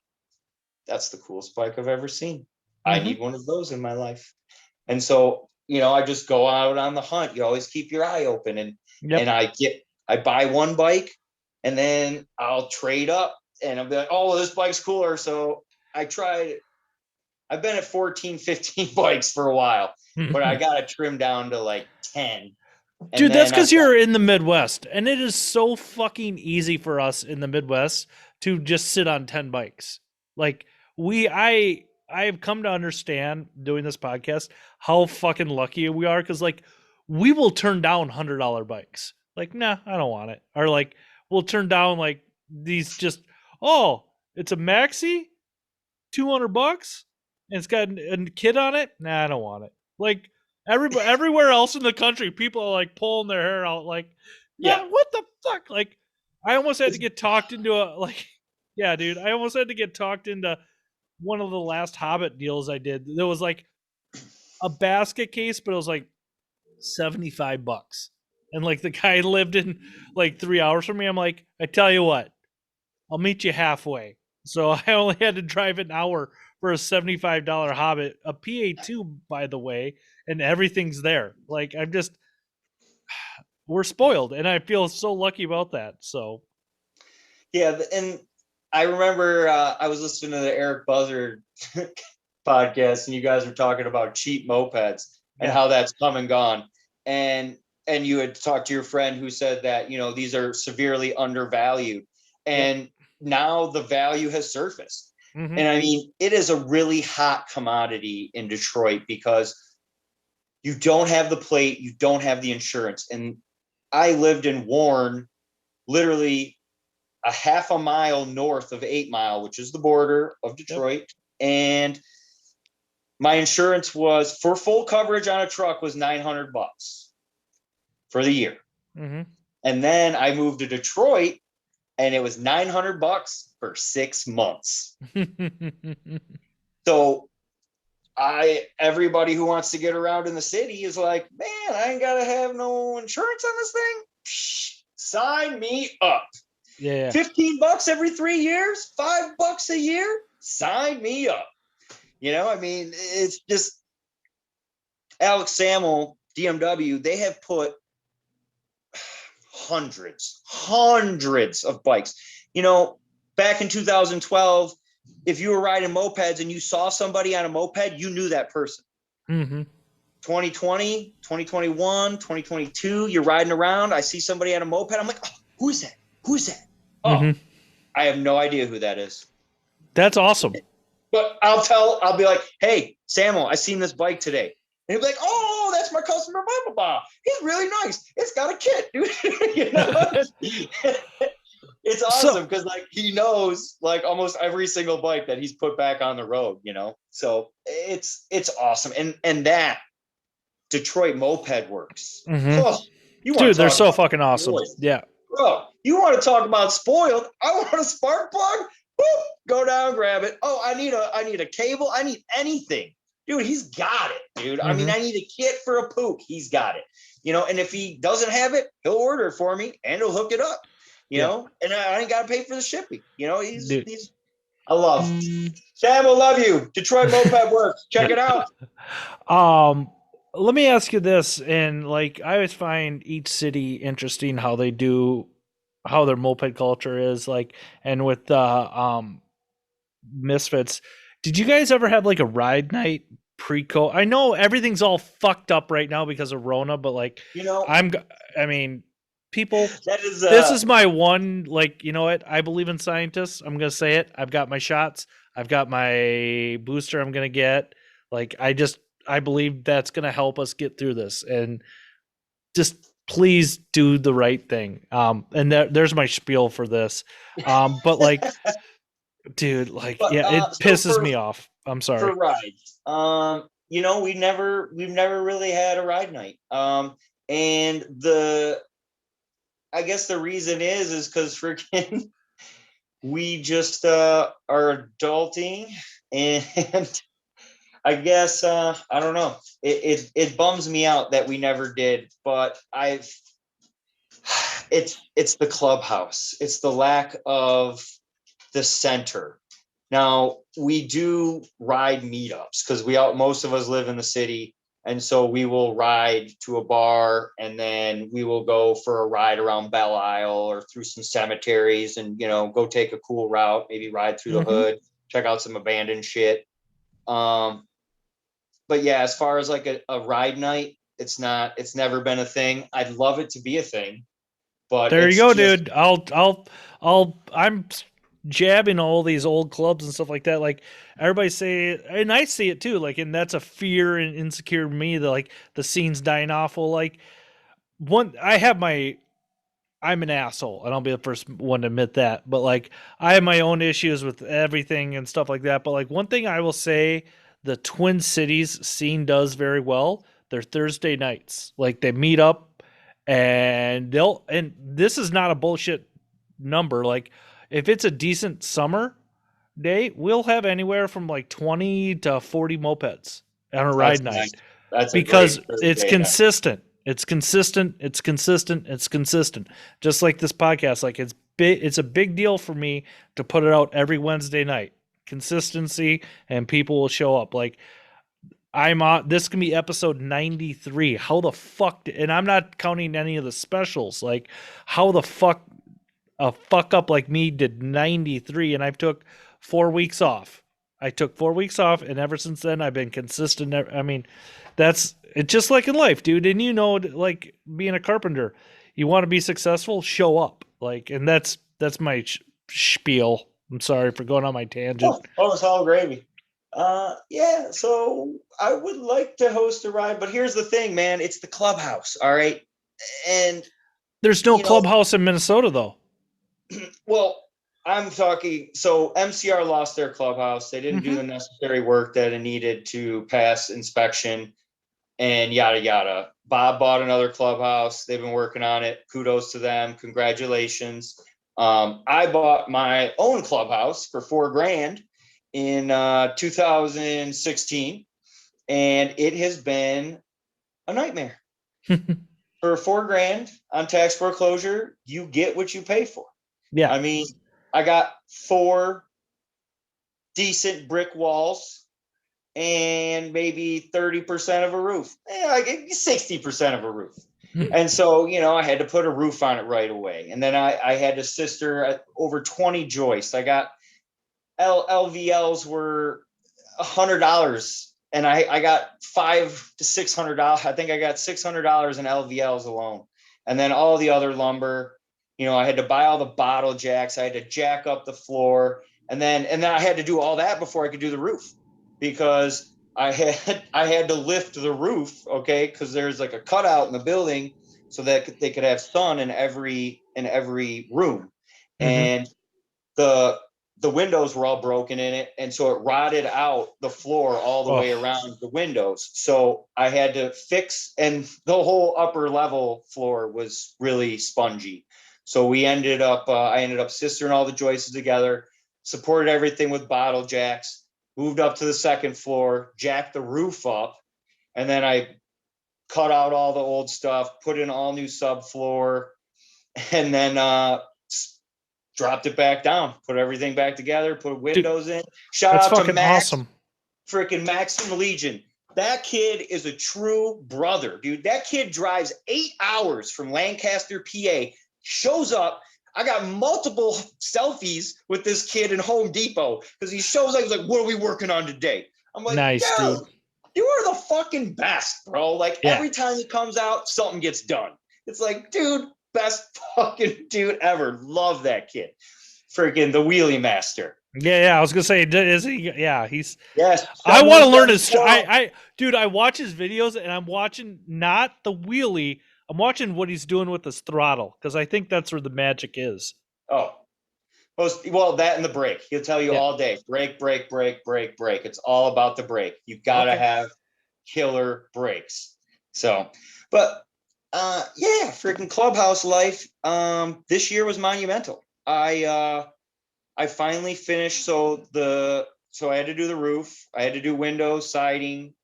that's the coolest bike I've ever seen. I need one of those in my life. And so, you know, I just go out on the hunt. You always keep your eye open, and I buy one bike, and then I'll trade up, and I'll be like, oh, this bike's cooler. So I tried. I've been at 14, 15 bikes for a while, but I got to trim down to like 10. And Dude, that's then because you're in the Midwest, and it is so fucking easy for us in the Midwest to just sit on 10 bikes. Like I have come to understand doing this podcast how fucking lucky we are, because like we will turn down $100 bikes. Like, nah, I don't want it. Or like we'll turn down like these just, oh, it's a maxi, $200, and it's got a kid on it. Nah, I don't want it. Like everywhere else in the country, people are like pulling their hair out. Like, nah, yeah, what the fuck? Like, I almost had to get talked into a like, yeah, dude. I almost had to get talked into one of the last Hobbit deals I did. There was like a basket case, but it was like $75. And like the guy lived in like 3 hours from me. I'm like, I tell you what, I'll meet you halfway. So I only had to drive an hour for a $75 Hobbit, a PA2, by the way, and everything's there. Like I'm just, we're spoiled, and I feel so lucky about that. So yeah. And I remember I was listening to the Eric Buzzard podcast, and you guys were talking about cheap mopeds and how that's come and gone. And you had talked to your friend who said that, you know, these are severely undervalued. And now the value has surfaced. And I mean, it is a really hot commodity in Detroit because you don't have the plate, you don't have the insurance. And I lived in Warren, literally a half a mile north of 8 Mile, which is the border of Detroit. And my insurance was, for full coverage on a truck, was $900 for the year. And then I moved to Detroit, and it was $900 for 6 months. So everybody who wants to get around in the city is like, man, I ain't gotta have no insurance on this thing. Psh, sign me up. Yeah. 15 bucks every 3 years, $5 a year, sign me up. I mean, it's just Alex Samuel, DMW, they have put hundreds of bikes. Back in 2012, if you were riding mopeds and you saw somebody on a moped, you knew that person. Mm-hmm. 2020, 2021, 2022, you're riding around, I see somebody on a moped, I'm like, oh, who is that? Who is that? Oh, Mm-hmm. I have no idea who that is. That's awesome. But I'll be like, hey, Samuel, I seen this bike today. And he'll be like, oh, that's my customer, blah, blah, blah. He's really nice. It's got a kit, dude. It's awesome because he knows almost every single bike that he's put back on the road, So it's awesome. And that Detroit Moped Works. Mm-hmm. Oh, Dude, they're so fucking awesome. Boys. Yeah. Bro, you want to talk about spoiled? I want a spark plug. Woo, go down, grab it. Oh, I need a cable. I need anything. Dude, he's got it, dude. Mm-hmm. I mean, I need a kit for a Pook. He's got it. And if he doesn't have it, he'll order it for me and he'll hook it up. You know, and I ain't got to pay for the shipping. He's I love Sam. I love you. Detroit Moped Works. Check it out. Let me ask you this, and I always find each city interesting how their moped culture is and with Misfits. Did you guys ever have a ride night pre-COVID? I know everything's all fucked up right now because of Rona, but people, this is my one, you know what? I believe in scientists. I'm going to say it. I've got my shots. I've got my booster I'm going to get. I believe that's going to help us get through this, and just please do the right thing. And there's my spiel for this. But dude, it pisses me off. I'm sorry. For rides, we've never really had a ride night. And I guess the reason is because freaking we just are adulting, and I guess I don't know. It bums me out that we never did, but it's the clubhouse. It's the lack of the center. Now we do ride meetups because most of us live in the city. And so we will ride to a bar and then we will go for a ride around Belle Isle or through some cemeteries and, go take a cool route, maybe ride through the hood, check out some abandoned shit. But yeah, as far as a ride night, it's never been a thing. I'd love it to be a thing, but there you go, dude. I'm jabbing all these old clubs and stuff like that. Everybody say, and I see it too. And that's a fear and insecure in me that the scene's dying off. Well, I'm an asshole, and I'll be the first one to admit that. But I have my own issues with everything and stuff like that. But one thing I will say, the Twin Cities scene does very well. They're Thursday nights. They meet up, and this is not a bullshit number. If it's a decent summer day, we'll have anywhere from 20 to 40 mopeds on a ride night. Nice. That's because it's consistent. It's consistent. It's consistent. It's consistent. Just like this podcast, it's big. It's a big deal for me to put it out every Wednesday night. Consistency, and people will show up. I'm on. This can be episode 93. How the fuck? And I'm not counting any of the specials. How the fuck? A fuck up like me did 93, and I took 4 weeks off. And ever since then I've been consistent. I mean, that's it's just like in life, dude. And being a carpenter, you want to be successful, show up. And that's my spiel. I'm sorry for going on my tangent. Oh, it's all gravy. Yeah, so I would like to host a ride, but here's the thing, man. It's the clubhouse, all right? And there's no clubhouse in Minnesota, though. Well, I'm talking, so MCR lost their clubhouse. They didn't do the necessary work that it needed to pass inspection and yada, yada. Bob bought another clubhouse. They've been working on it. Kudos to them. Congratulations. I bought my own clubhouse for $4,000 in 2016, and it has been a nightmare. For $4,000 on tax foreclosure, you get what you pay for. Yeah. I mean, I got 4 decent brick walls and maybe 30% of a roof, like 60% of a roof. And so, I had to put a roof on it right away. And then I had to sister over 20 joists. I got LVLs were $100, and I got $500 to $600. I think I got $600 in LVLs alone, and then all the other lumber. I had to buy all the bottle jacks. I had to jack up the floor, and then I had to do all that before I could do the roof, because I had to lift the roof, okay, because there's like a cutout in the building so that they could have sun in every room, and the windows were all broken in it, and so it rotted out the floor all the way around the windows. So I had to fix, and the whole upper level floor was really spongy. So I ended up sistering all the joists together, supported everything with bottle jacks, moved up to the second floor, jacked the roof up, and then I cut out all the old stuff, put in all new subfloor, and then dropped it back down, put everything back together, put windows in. Shout out to Max, awesome. Freaking Max from Legion. That kid is a true brother, dude. That kid drives 8 hours from Lancaster, PA, shows up. I got multiple selfies with this kid in Home Depot because he shows up. He's like, "What are we working on today?" I'm like, nice, dude. You are the fucking best, bro. Like, every time he comes out, something gets done. It's like, dude, best fucking dude ever. Love that kid. Freaking the wheelie master. Yeah. I was gonna say, is he? Yeah, he's. Yes. I want to learn his. Dude, I watch his videos, and I'm watching not the wheelie. I'm watching what he's doing with his throttle, because I think that's where the magic is. Oh, well, that and the brake. He'll tell you all day, brake, brake, brake, brake, brake. It's all about the brake. You gotta have killer brakes. So, but freaking clubhouse life. This year was monumental. I finally finished. So I had to do the roof. I had to do windows, siding.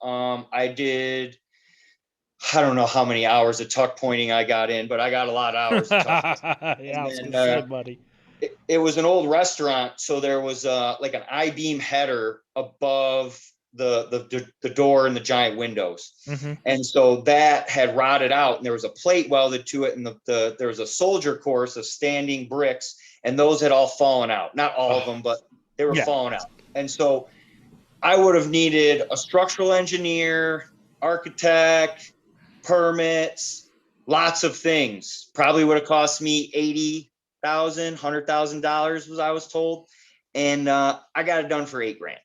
I don't know how many hours of tuck pointing I got in, but I got a lot of hours of tuck. Yeah, I was gonna say, buddy. It was an old restaurant, so there was like an I-beam header above the door and the giant windows, and so that had rotted out, and there was a plate welded to it, and there was a soldier course of standing bricks, and those had all fallen out. Not all of them, but they were falling out. And so I would have needed a structural engineer, architect, permits, lots of things. Probably would have cost me $100,000, I was told, and I got it done for $8,000.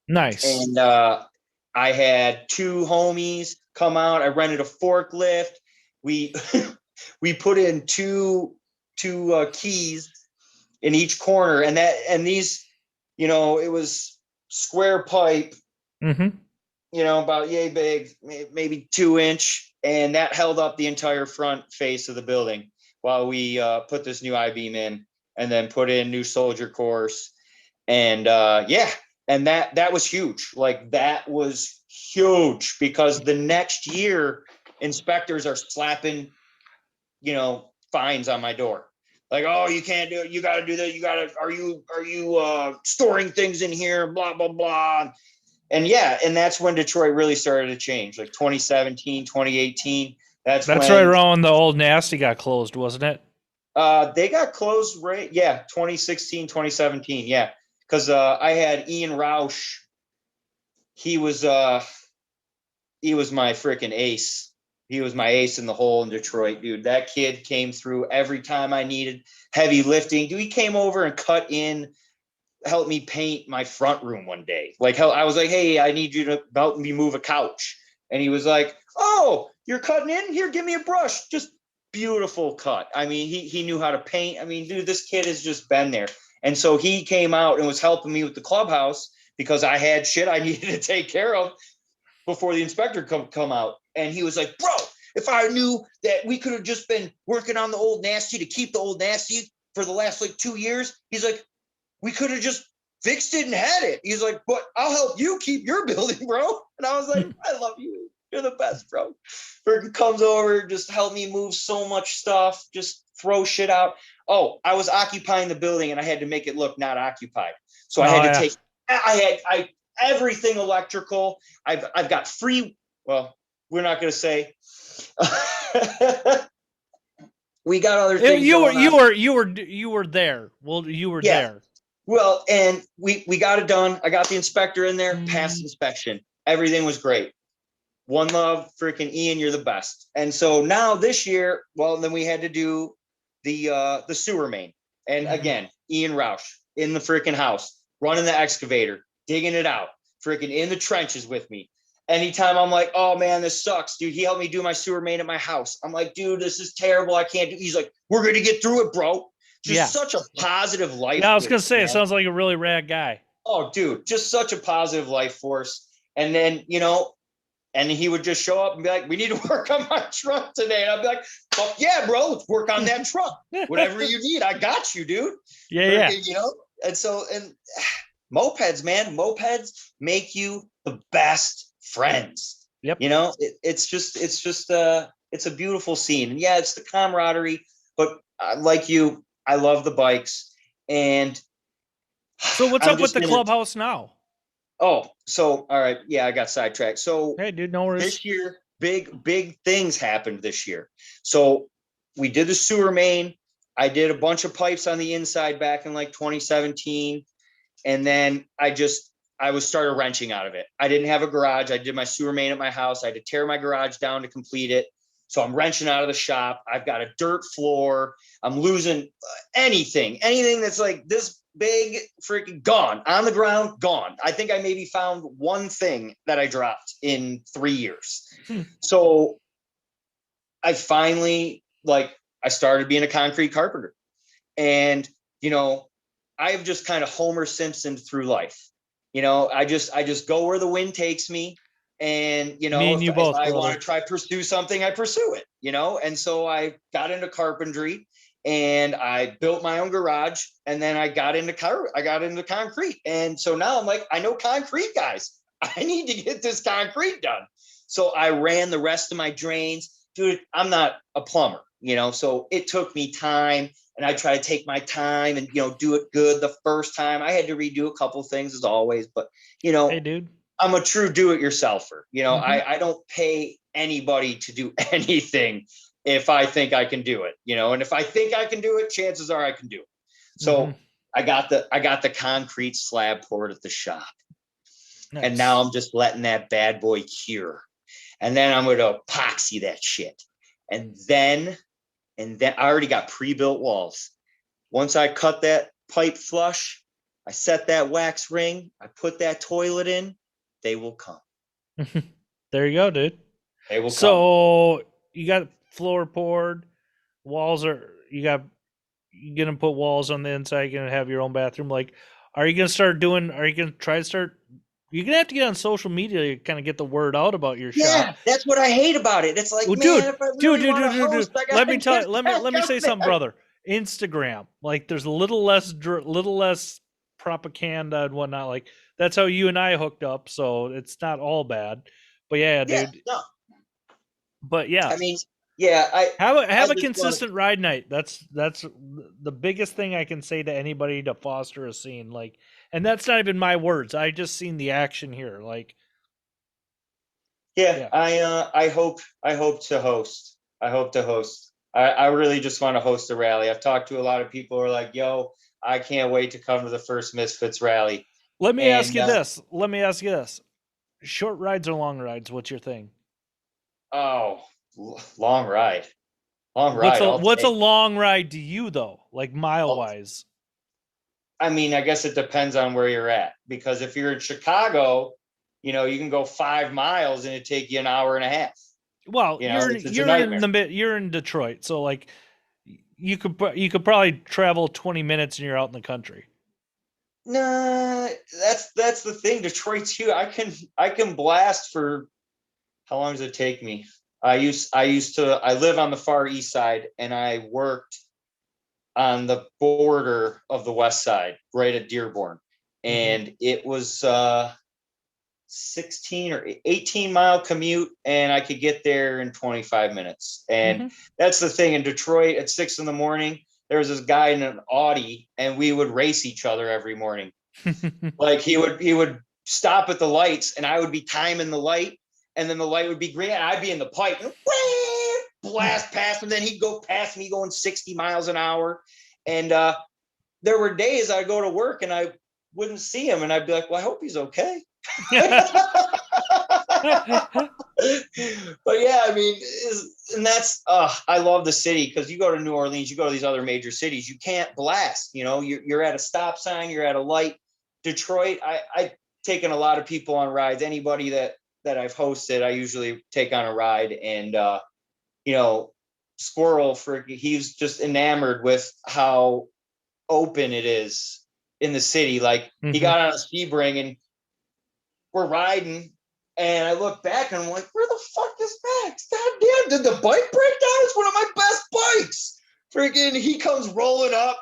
Nice. And I had 2 homies come out. I rented a forklift. We we put in two keys in each corner, and these, it was square pipe, about yay big, maybe 2-inch, and that held up the entire front face of the building while we put this new I-beam in, and then put in new soldier course, and and that was huge. Like, that was huge, because the next year inspectors are slapping, fines on my door. Like, "Oh, you can't do it. You got to do that. Are you storing things in here? Blah, blah, blah." And that's when Detroit really started to change, like 2017, 2018. That's right around the old Nasty got closed, wasn't it? They got closed, right? Yeah, 2016, 2017. Yeah, because I had Ian Roush. He was my freaking ace. He was my ace in the hole in Detroit, dude. That kid came through every time I needed heavy lifting. Dude, he came over and helped me paint my front room one day. Like, I was like, "Hey, I need you to help me move a couch." And he was like, "Oh, you're cutting in? Here, give me a brush." Just beautiful cut. I mean, he knew how to paint. I mean, dude, this kid has just been there. And so he came out and was helping me with the clubhouse, because I had shit I needed to take care of before the inspector come out. And he was like, "Bro, if I knew that we could have just been working on the old Nasty to keep the old Nasty, for the last like 2 years. He's like, we could have just fixed it and had it. He's like, but I'll help you keep your building, bro. And I was like, I love you. You're the best, bro. Freaking comes over, just help me move so much stuff, just throw shit out. Oh, I was occupying the building and I had to make it look not occupied. So I Oh had to yeah. take, I everything electrical. I've got free, well, we're not going to say. We got other things You were going on. you were there. Well, you were Yeah. there. Well, and we got it done. I got the inspector in there, passed inspection. Everything was great. One love, freaking Ian, you're the best. And so now this year, well, then we had to do the sewer main. And again, Ian Roush in the freaking house, running the excavator, digging it out, freaking in the trenches with me. Anytime I'm like, oh man, this sucks, dude. He helped me do my sewer main at my house. I'm like, dude, this is terrible. I can't do. He's like, we're gonna get through it, bro. Just such a positive life. Yeah, I was gonna force, say man. it sounds like a really rad guy. Oh, dude, just such a positive life force. And then, you know, and he would just show up and be like, we need to work on my truck today. And I'd be like, fuck yeah, bro, let's work on that truck. Whatever you need, I got you, dude. Yeah. You know, and so, and mopeds, man, mopeds make you the best friends. Yep. You know, it's a beautiful scene. And yeah, it's the camaraderie, but like you, I love the bikes. And so what's up with the clubhouse now? Oh, so all right, yeah, I got sidetracked. So hey, dude, no worries. This year, big things happened this year. So we did the sewer main. I did a bunch of pipes on the inside back in like 2017, and then I was started wrenching out of it. I didn't have a garage. I did my sewer main at my house. I had to tear my garage down to complete it. So I'm wrenching out of the shop. I've got a dirt floor. I'm losing anything that's like this big, freaking gone on the ground, gone. I think I maybe found one thing that I dropped in 3 years. So I finally, like, I started being a concrete carpenter. And, you know, I've just kind of Homer Simpson through life. You know, I just go where the wind takes me. And, you know, if I want to pursue something, I pursue it, you know? And so I got into carpentry and I built my own garage, and then I got into concrete. And so now I'm like, I know concrete guys. I need to get this concrete done. So I ran the rest of my drains. Dude, I'm not a plumber, you know? So it took me time, and I try to take my time and, you know, do it good the first time. I had to redo a couple things as always, but, you know, hey, dude, I'm a true do-it-yourselfer. You know, I don't pay anybody to do anything if I think I can do it, you know, and if I think I can do it, chances are I can do it. So I got the concrete slab poured at the shop. Nice. And now I'm just letting that bad boy cure. And then I'm going to epoxy that shit. And then I already got pre-built walls. Once I cut that pipe flush, I set that wax ring, I put that toilet in, they will come. There you go, dude. They will come. So you got floor poured, walls you're gonna put walls on the inside, you're gonna have your own bathroom. Like, are you gonna try to start, you're gonna have to get on social media to kind of get the word out about your shop. Yeah, that's what I hate about it. It's like, man, dude, let me say something, brother. Instagram, like, there's a little less propaganda and whatnot. Like, that's how you and I hooked up, so it's not all bad. But yeah, dude. No. But yeah, I mean, yeah, I have a consistent ride night. That's the biggest thing I can say to anybody to foster a scene. Like, and that's not even my words. I just seen the action here. Like, yeah. I hope to host. I really just want to host a rally. I've talked to a lot of people who are like, yo, I can't wait to come to the first Misfits rally. Let me ask you this. Short rides or long rides? What's your thing? Oh, long ride. What's a long ride to you, though? Like, mile-wise? I mean, I guess it depends on where you're at. Because if you're in Chicago, you know, you can go 5 miles and it take you an hour and a half. Well, you're in Detroit, so like you could probably travel 20 minutes and you're out in the country. Nah, that's the thing. Detroit's huge. I can blast for, how long does it take me? I live on the far east side, and I worked on the border of the west side, right at Dearborn. And it was 16 or 18-mile commute, and I could get there in 25 minutes. And that's the thing, in Detroit at 6 a.m, there was this guy in an Audi, and we would race each other every morning. Like he would stop at the lights, and I would be timing the light, and then the light would be green, and I'd be in the pipe, and blast past him. Then he'd go past me going 60 miles an hour. And there were days I'd go to work and I wouldn't see him, and I'd be like, well, I hope he's okay. But yeah, I mean, and that's I love the city, because you go to New Orleans, you go to these other major cities, you can't blast. You're at a stop sign, you're at a light. Detroit, I've taken a lot of people on rides. Anybody that I've hosted, I usually take on a ride. And Squirrel, he's just enamored with how open it is in the city. Like he got on a Sebring, and we're riding, and I look back and I'm like, where the fuck is Max? God damn, did the bike break down? It's one of my best bikes. Freaking, he comes rolling up.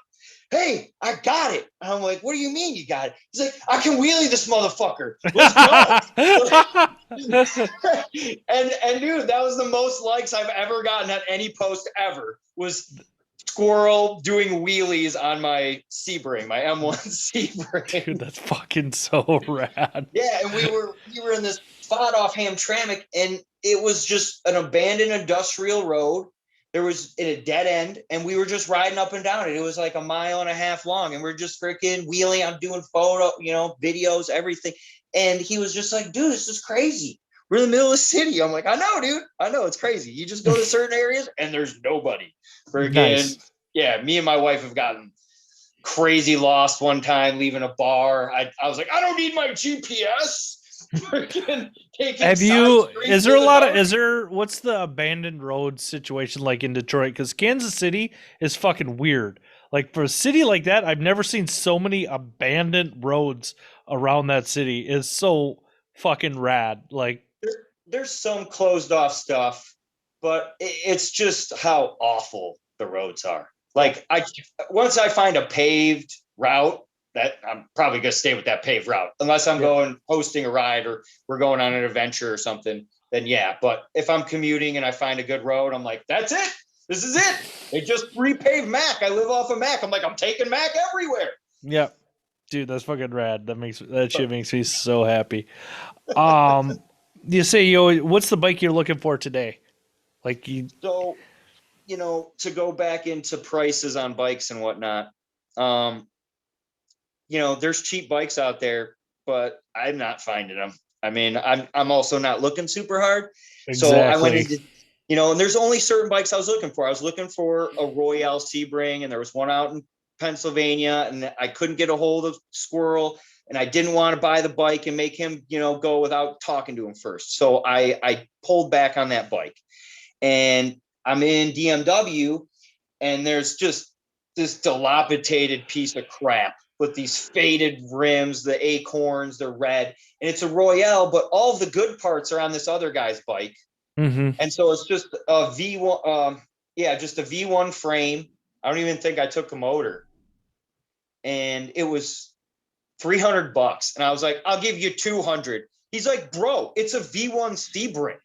Hey, I got it. And I'm like, what do you mean you got it? He's like, I can wheelie this motherfucker. Let's go. and dude, that was the most likes I've ever gotten at any post ever, was Squirrel doing wheelies on my Sebring, my M1 Sebring. Dude, that's fucking so rad. Yeah, and we were in this spot off Hamtramck, and it was just an abandoned industrial road. There was in a dead end, and we were just riding up and down it. It was like a mile and a half long, and we're just freaking wheeling. I'm doing photo, videos, everything. And he was just like, dude, this is crazy. We're in the middle of the city. I'm like, I know, dude. I know, it's crazy. You just go to certain areas and there's nobody. Freaking, nice. Yeah, me and my wife have gotten crazy lost one time leaving a bar. I was like, I don't need my GPS. Have you, is there what's the abandoned road situation like in Detroit? Because Kansas City is fucking weird. Like, for a city like that, I've never seen so many abandoned roads around that city. It's so fucking rad. Like, there's some closed off stuff, but it's just how awful the roads are. Like, once I find a paved route, that I'm probably going to stay with that paved route, unless I'm going hosting a ride or we're going on an adventure or something, then yeah. But if I'm commuting and I find a good road, I'm like, that's it. This is it. They just repaved Mac. I live off of Mac. I'm like, I'm taking Mac everywhere. Yeah. Dude, that's fucking rad. That shit makes me so happy. You say, what's the bike you're looking for today? So, to go back into prices on bikes and whatnot, there's cheap bikes out there, but I'm not finding them. I mean, I'm also not looking super hard. Exactly. So I went into, and there's only certain bikes I was looking for. I was looking for a Royale Sebring, and there was one out in Pennsylvania, and I couldn't get a hold of Squirrel, and I didn't want to buy the bike and make him, go without talking to him first. So I pulled back on that bike, and I'm in DMW, and there's just this dilapidated piece of crap with these faded rims, the acorns, they're red, and it's a Royale, but all of the good parts are on this other guy's bike. And so it's just a V1, just a V1 frame. I don't even think I took a motor, and it was $300. And I was like, I'll give you 200. He's like, bro, it's a V1 Sebring.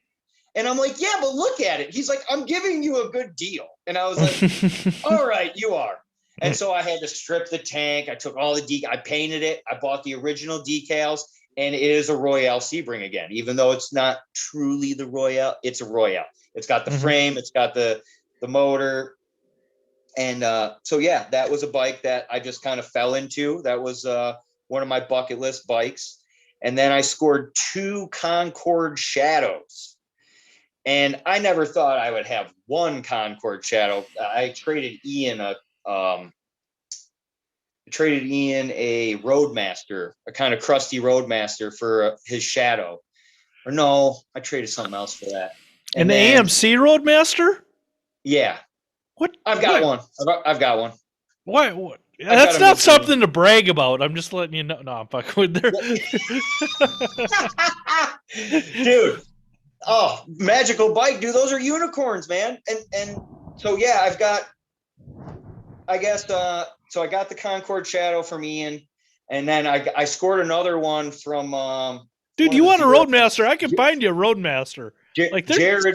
And I'm like, yeah, but look at it. He's like, I'm giving you a good deal. And I was like, all right, you are. And so I had to strip the tank. I took all the I painted it. I bought the original decals, and it is a Royale Sebring again, even though it's not truly the Royale. It's a Royale. It's got the frame. It's got the motor. And so, yeah, that was a bike that I just kind of fell into. That was one of my bucket list bikes. And then I scored 2 Concord Shadows. And I never thought I would have one Concord Shadow. I traded Ian a Roadmaster, a kind of crusty Roadmaster for his Shadow. Or no, I traded something else for that. And the AMC Roadmaster? Yeah. What? I've got one. I've got one. What? That's not something to brag about. I'm just letting you know. No, I'm fucking with there. Dude. Oh, magical bike, dude. Those are unicorns, man. And so, yeah, I've got I guess so I got the Concord Shadow from Ian, and then I scored another one from Dude, one of you the want a Zero Roadmaster? I can find you a Roadmaster. Like they're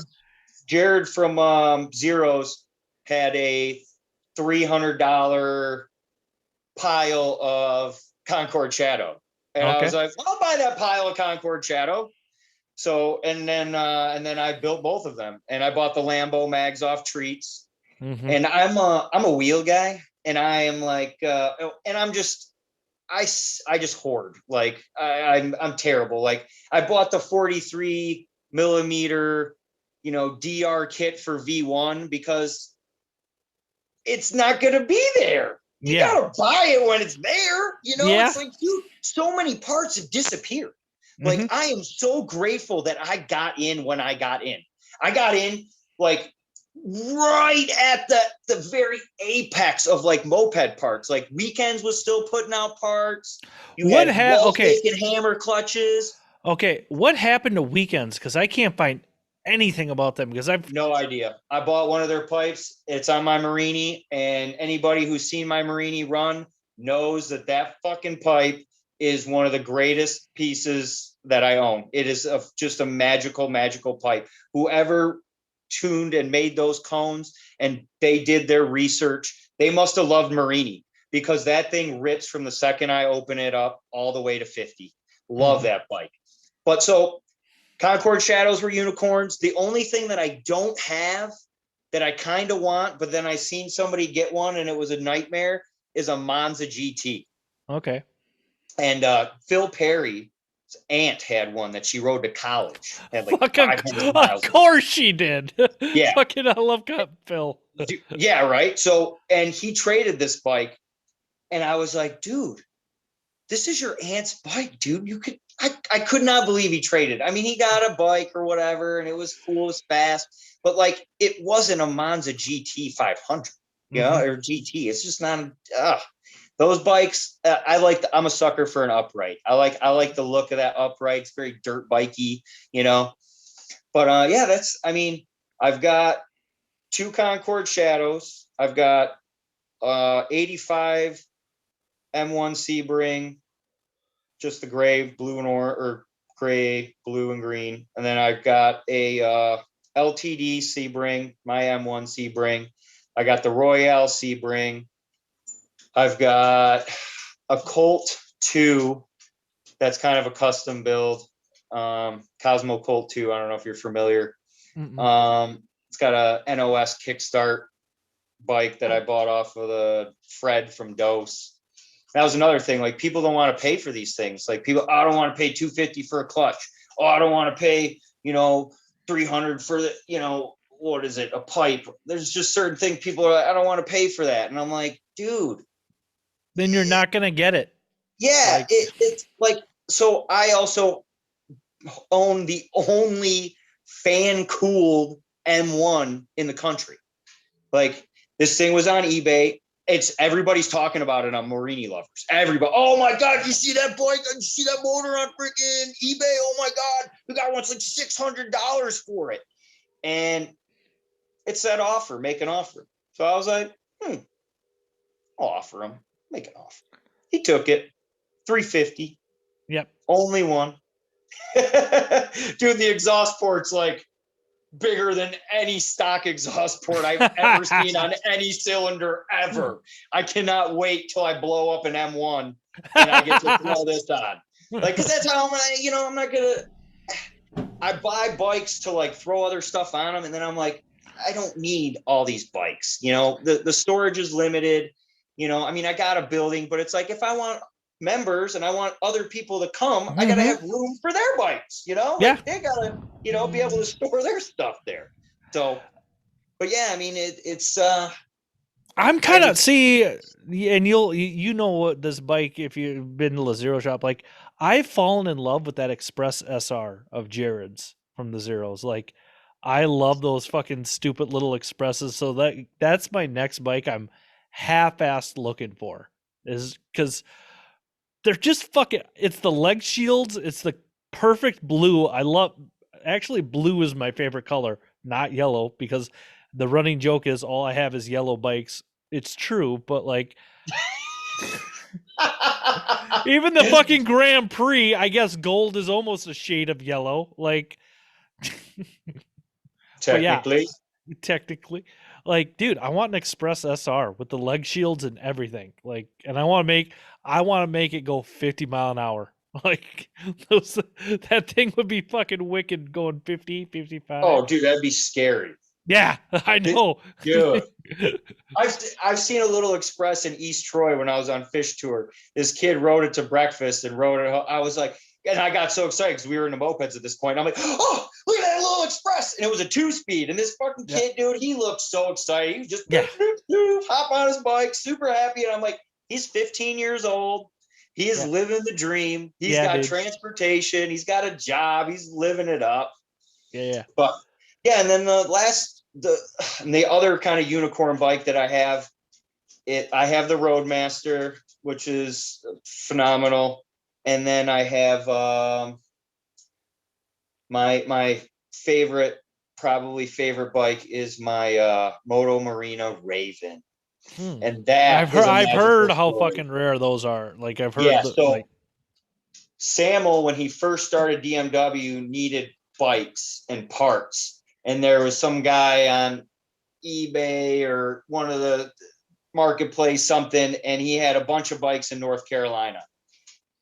Jared from Zeros had a $300 pile of Concord Shadow, and I was okay. like, I'll buy that pile of Concord Shadow. So and then I built both of them, and I bought the Lambo mags off Treats, Mm-hmm. and I'm a wheel guy, and I am like, and I'm just I just hoard. Like I'm terrible. Like I bought the 43 millimeter, DR kit for V1 because it's not going to be there. You Yeah. got to buy it when it's there. Yeah. It's like, dude, so many parts have disappeared. Mm-hmm. Like, I am so grateful that I got in when I got in. I got in like right at the very apex of like moped parts. Like Weekends was still putting out parts. You What had had wall okay. stake and hammer clutches. Okay. What happened to Weekends? Because I can't find anything about them because I've No idea. I bought one of their pipes. It's on my Marini, and anybody who's seen my Marini run knows that that fucking pipe is one of the greatest pieces that I own. It is just a magical, magical pipe. Whoever tuned and made those cones and they did their research, they must have loved Marini because that thing rips from the second I open it up all the way to 50. Love that bike. But so Concord Shadows were unicorns. The only thing that I don't have that I kind of want, but then I seen somebody get one and it was a nightmare, is a Monza GT. okay. And Phil Perry's aunt had one that she rode to college, had like Fucking 500 of miles. course she did. Yeah. Fucking I love Phil. Yeah, right. So, and he traded this bike, and I was like, dude, this is your aunt's bike, dude. I could not believe he traded. I mean, he got a bike or whatever, and it was cool, it was fast, but like it wasn't a Monza GT 500, or GT. It's just not. Those bikes. I'm a sucker for an upright. I like the look of that upright. It's very dirt bikey, you know. But yeah, that's. I mean, I've got two Concord Shadows. I've got 85 M1 Sebring, just the gray, blue and or gray, blue and green. And then I've got a LTD Sebring, my M1 Sebring. I got the Royale Sebring. I've got a Colt 2 that's kind of a custom build. Cosmo Colt 2. I don't know if you're familiar. It's got a NOS kickstart bike that I bought off of the Fred from Dose. That was another thing. Like people don't want to pay for these things. Like people, I don't want to pay $250 for a clutch. Oh, I don't want to pay, $300 for the, what is it? A pipe. There's just certain things people are like, I don't want to pay for that. And I'm like, dude, Then you're not gonna get it. yeah, Like, it's like, so I also own the only fan cooled M1 in the country. Like this thing was on eBay. It's everybody's talking about it on Marini lovers. Everybody, oh my god, you see that bike? You see that motor on freaking eBay? Oh my god, the guy wants like $600 for it, and it said offer, make an offer. So I was like, I'll offer him, make an offer. He took it, $350. yep. Only one. Dude, the exhaust port's like bigger than any stock exhaust port I've ever seen on any cylinder ever. I cannot wait till I blow up an M1 and I get to throw this on. Like, cause that's how I'm not gonna, I buy bikes to like throw other stuff on them. And then I'm like, I don't need all these bikes. The storage is limited. I mean, I got a building, but it's like, if I want members and I want other people to come, I got to have room for their bikes, Yeah. they got to, be able to store their stuff there. So, but yeah, I mean, it's, I'm kind of see, and you know what this bike if you've been to the Zero shop. Like I've fallen in love with that Express SR of Jared's from the Zeros. Like I love those fucking stupid little Expresses. So that's my next bike. I'm half-assed looking for is because they're just fucking. It's the leg shields. It's the perfect blue. I love. Actually, blue is my favorite color, not yellow, because the running joke is all I have is yellow bikes It's true, but like even the fucking Grand Prix, I guess gold is almost a shade of yellow. Like, but yeah, Technically. technically, like, dude, I want an Express SR with the leg shields and everything. Like, and I want to make it go 50 mile an hour. Like, that thing would be fucking wicked going 50, 55. Oh, dude, that'd be scary. Yeah, I know. Dude, I've seen a little Express in East Troy when I was on fish tour. This kid rode it to breakfast and rode it. I was like, and I got so excited because we were into mopeds at this point. I'm like, oh, look at that little Express. And it was a 2-speed. And this fucking kid, dude, he looked so excited. He was just hop on his bike, super happy. And I'm like, he's 15 years old. He is living the dream. He's got transportation. He's got a job. He's living it up. Yeah. But yeah, and then the other kind of unicorn bike that I have the Roadmaster, which is phenomenal, and then I have my favorite bike is my Moto Marina Raven, and that I've heard how fucking rare those are. Like I've heard, so Samuel, when he first started DMW, needed bikes and parts, and there was some guy on eBay or one of the marketplace something, and he had a bunch of bikes in North Carolina,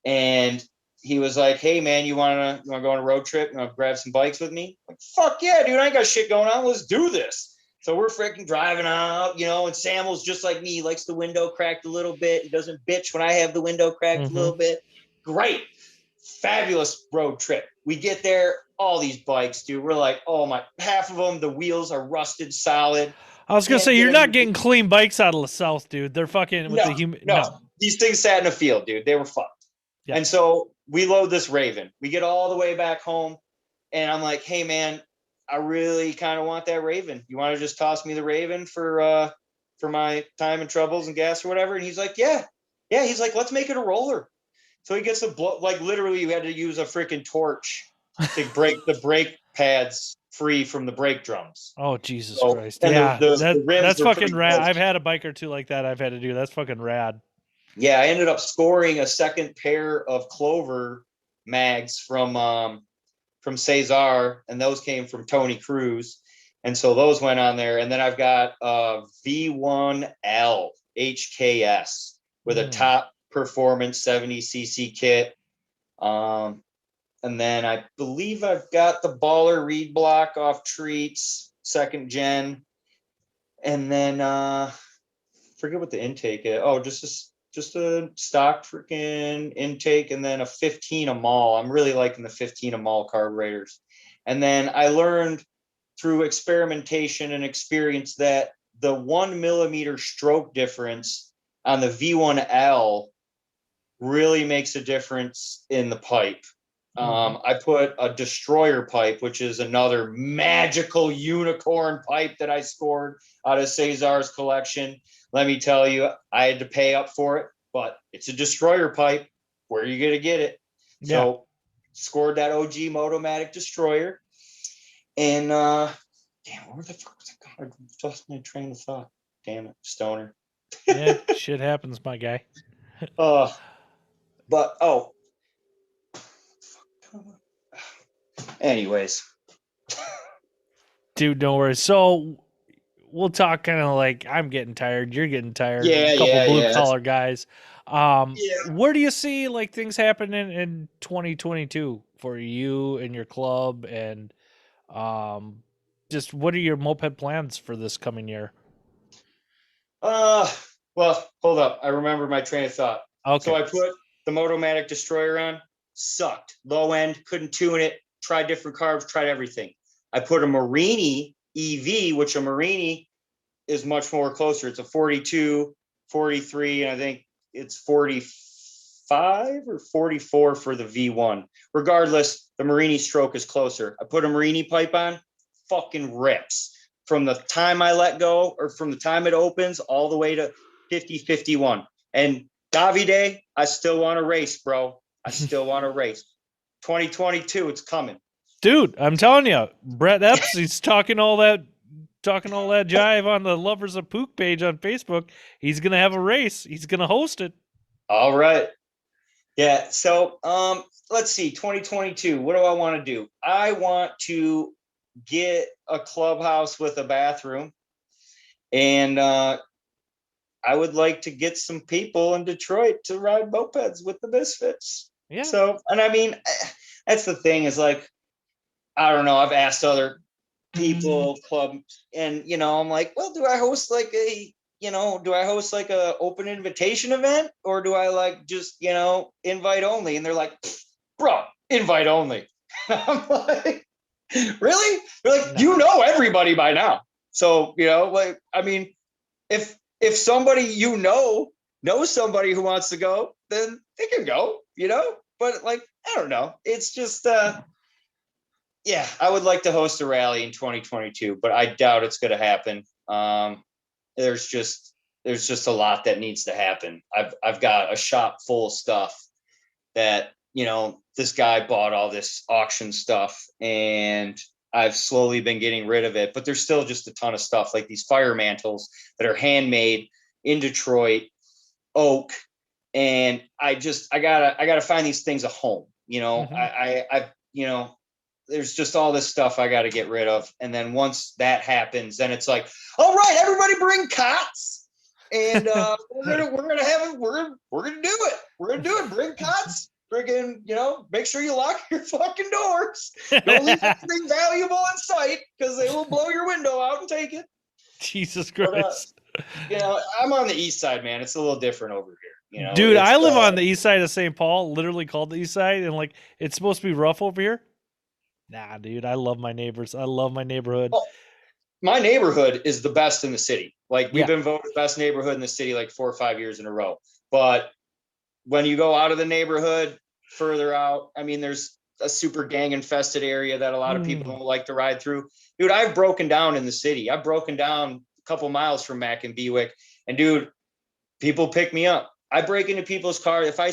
and he was like, hey man, you want to go on a road trip, you want to grab some bikes with me? Like, fuck yeah, dude, I ain't got shit going on, let's do this. So we're freaking driving out, and Samuel's just like me, he likes the window cracked a little bit, he doesn't bitch when I have the window cracked a little bit. Great, fabulous road trip. We get there, all these bikes, dude, we're like, oh my, half of them, the wheels are rusted solid. I was gonna say, you're not getting clean bikes out of the South, dude. They're fucking with no. These things sat in a field, dude. They were fucked. Yeah. And so we load this Raven. We get all the way back home, and I'm like, hey man, I really kind of want that Raven. You want to just toss me the Raven for my time and troubles and gas or whatever? And he's like, yeah. He's like, let's make it a roller. So he gets like literally we had to use a freaking torch to break the brake pads free from the brake drums. Oh, Jesus Christ. Yeah, the that's fucking rad. I've had a bike or two like that I've had to do. That's fucking rad. Yeah, I ended up scoring a second pair of Clover mags from Cesar, and those came from Tony Cruz. And so those went on there. And then I've got a V1L HKS with a top performance 70cc kit. And then I believe I've got the Baller Reed block off Treats, 2nd gen. And then forget what the intake is. Oh, just a stock freaking intake, and then a 15 a mall. I'm really liking the 15 a mall carburetors. And then I learned through experimentation and experience that the 1 millimeter stroke difference on the V1L really makes a difference in the pipe. I put a Destroyer pipe, which is another magical unicorn pipe that I scored out of Cesar's collection. Let me tell you, I had to pay up for it, but it's a Destroyer pipe. Where are you going to get it? Yeah. So scored that OG Motomatic Destroyer. And damn, where the fuck was it? God, I lost my train of thought. Damn it, stoner. Yeah, shit happens, my guy. Anyways. Dude, don't worry. So we'll talk kind of like I'm getting tired, you're getting tired. Yeah, a couple blue collar guys. Where do you see like things happening in 2022 for you and your club, and just what are your moped plans for this coming year? Well, hold up. I remember my train of thought. Okay. So I put the Motomatic Destroyer on, sucked. Low end, couldn't tune it, tried different carbs, tried everything. I put a Marini EV, which a Marini is much more closer. It's a 42, 43, and I think it's 45 or 44 for the V1. Regardless, the Marini stroke is closer. I put a Marini pipe on, fucking rips. From the time I let go, or from the time it opens, all the way to 50, 51. And Davide, I still want to race, bro. I still want to race. 2022, it's coming. Dude, I'm telling you, Brett Epps, he's talking all that talking all that jive on the Lovers of Pook page on Facebook. He's gonna have a race. He's gonna host it. All right. Yeah. So let's see, 2022. What do I want to do? I want to get a clubhouse with a bathroom, and I would like to get some people in Detroit to ride mopeds with the Misfits. Yeah. So, and I mean, that's the thing is like, I don't know. I've asked other people, clubs, and I'm like, well, do I host like a open invitation event, or do I like just invite only? And they're like, bro, invite only. I'm like, really? They're like, everybody by now. So like, I mean, if somebody knows somebody who wants to go, then they can go. But like, I don't know. It's just yeah, I would like to host a rally in 2022, but I doubt it's going to happen. There's just a lot that needs to happen. I've got a shop full of stuff that this guy bought all this auction stuff, and I've slowly been getting rid of it. But there's still just a ton of stuff like these fire mantles that are handmade in Detroit, oak, and I gotta find these things a home. I there's just all this stuff I got to get rid of. And then once that happens, then it's like, all right, everybody bring cots. And we're gonna do it. We're gonna do it. Bring cots. Friggin', make sure you lock your fucking doors. Don't leave anything valuable in sight, because they will blow your window out and take it. Jesus Christ. But, I'm on the east side, man. It's a little different over here. Dude, I live on the east side of St. Paul, literally called the east side, and like it's supposed to be rough over here. Nah, dude, I love my neighbors. I love my neighborhood. Oh, my neighborhood is the best in the city. Like, we've been voted best neighborhood in the city like 4 or 5 years in a row. But when you go out of the neighborhood, further out, I mean, there's a super gang infested area that a lot of people don't like to ride through. Dude, I've broken down in the city. I've broken down a couple miles from Mac and Bewick, and dude, people pick me up. I break into people's car. If I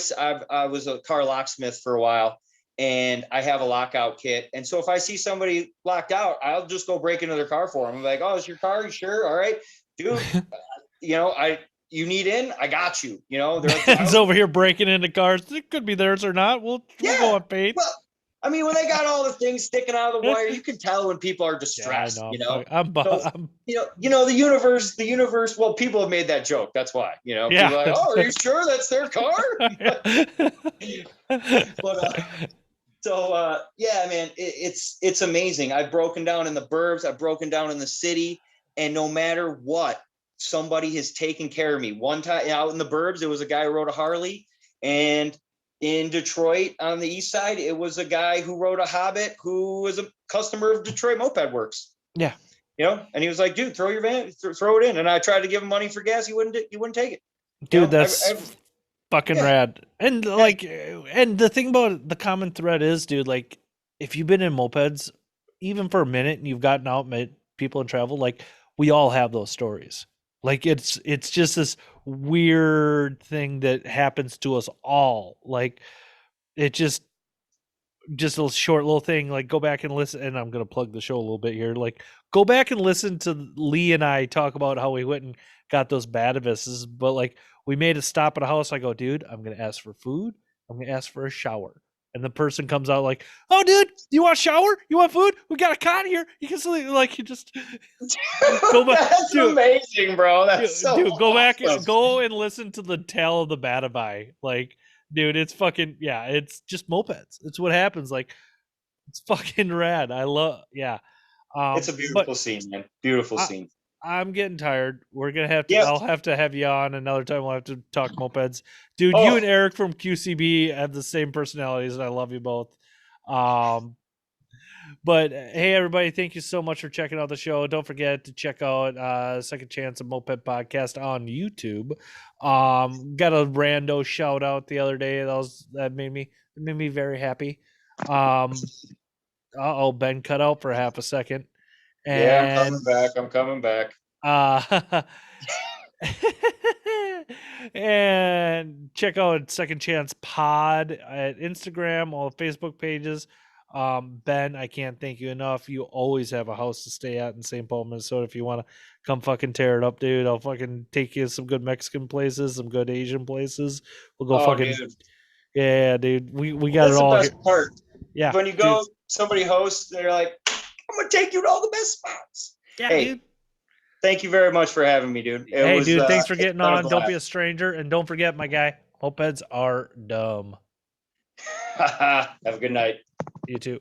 was a car locksmith for a while, and I have a lockout kit. And so if I see somebody locked out, I'll just go break into their car for them. I'm like, oh, it's your car? You sure? All right, dude. You need in? I got you. He's over here breaking into cars. It could be theirs or not. We'll go unpaid. Well, I mean, when they got all the things sticking out of the wire, you can tell when people are distressed. Yeah, the universe. Well, people have made that joke. That's why. People are like, oh, are you sure that's their car? But yeah, man, it's amazing. I've broken down in the burbs. I've broken down in the city, and no matter what, somebody has taken care of me. One time out in the burbs, there was a guy who rode a Harley, and in Detroit on the east side, it was a guy who rode a Hobbit who was a customer of Detroit Moped Works. Yeah. And he was like, dude, throw your van, throw it in. And I tried to give him money for gas. He wouldn't take it. Dude, that's fucking rad. And and the thing about the common thread is, dude, like, if you've been in mopeds, even for a minute, and you've gotten out, met people and travel, like, we all have those stories. Like, it's just this weird thing that happens to us all. Like, it just a short little thing. Like, go back and listen, and I'm gonna plug the show a little bit here. Like, go back and listen to Lee and I talk about how we went and got those badavisses. But like, we made a stop at a house. I go, dude, I'm gonna ask for food. I'm gonna ask for a shower. And the person comes out like, oh, dude, you want a shower? You want food? We got a cot here. You can sleep. Like, you just go back. That's amazing, bro. That's so dude, go awesome. back and go and listen to the tale of the Badavi. Like, dude, it's fucking, yeah, it's just mopeds. It's what happens. Like, it's fucking rad. I love, yeah. It's a beautiful scene, man. Beautiful scene. I'm getting tired. We're gonna have to. I'll have to have you on another time. We'll have to talk mopeds, dude. You and Eric from QCB have the same personalities, and I love you both. But hey, everybody, thank you so much for checking out the show. Don't forget to check out Second Chance of Moped Podcast on YouTube. Got a rando shout out the other day. That made me very happy. Ben cut out for half a second. And, I'm coming back. And check out Second Chance Pod at Instagram, all the Facebook pages. Ben, I can't thank you enough. You always have a house to stay at in St. Paul, Minnesota. If you want to come fucking tear it up, dude, I'll fucking take you to some good Mexican places, some good Asian places. We'll go Oh, fucking, dude. yeah, dude. We Well, got it that's the all best here. part. Yeah, When you dude. go, somebody hosts, they're like, I'm going to take you to all the best spots. Yeah, Hey, dude. thank you very much for having me, dude. It Hey, was dude, thanks for a getting ton of on. Don't be a blast. stranger. And don't forget, my guy, mopeds are dumb. Have a good night. You too.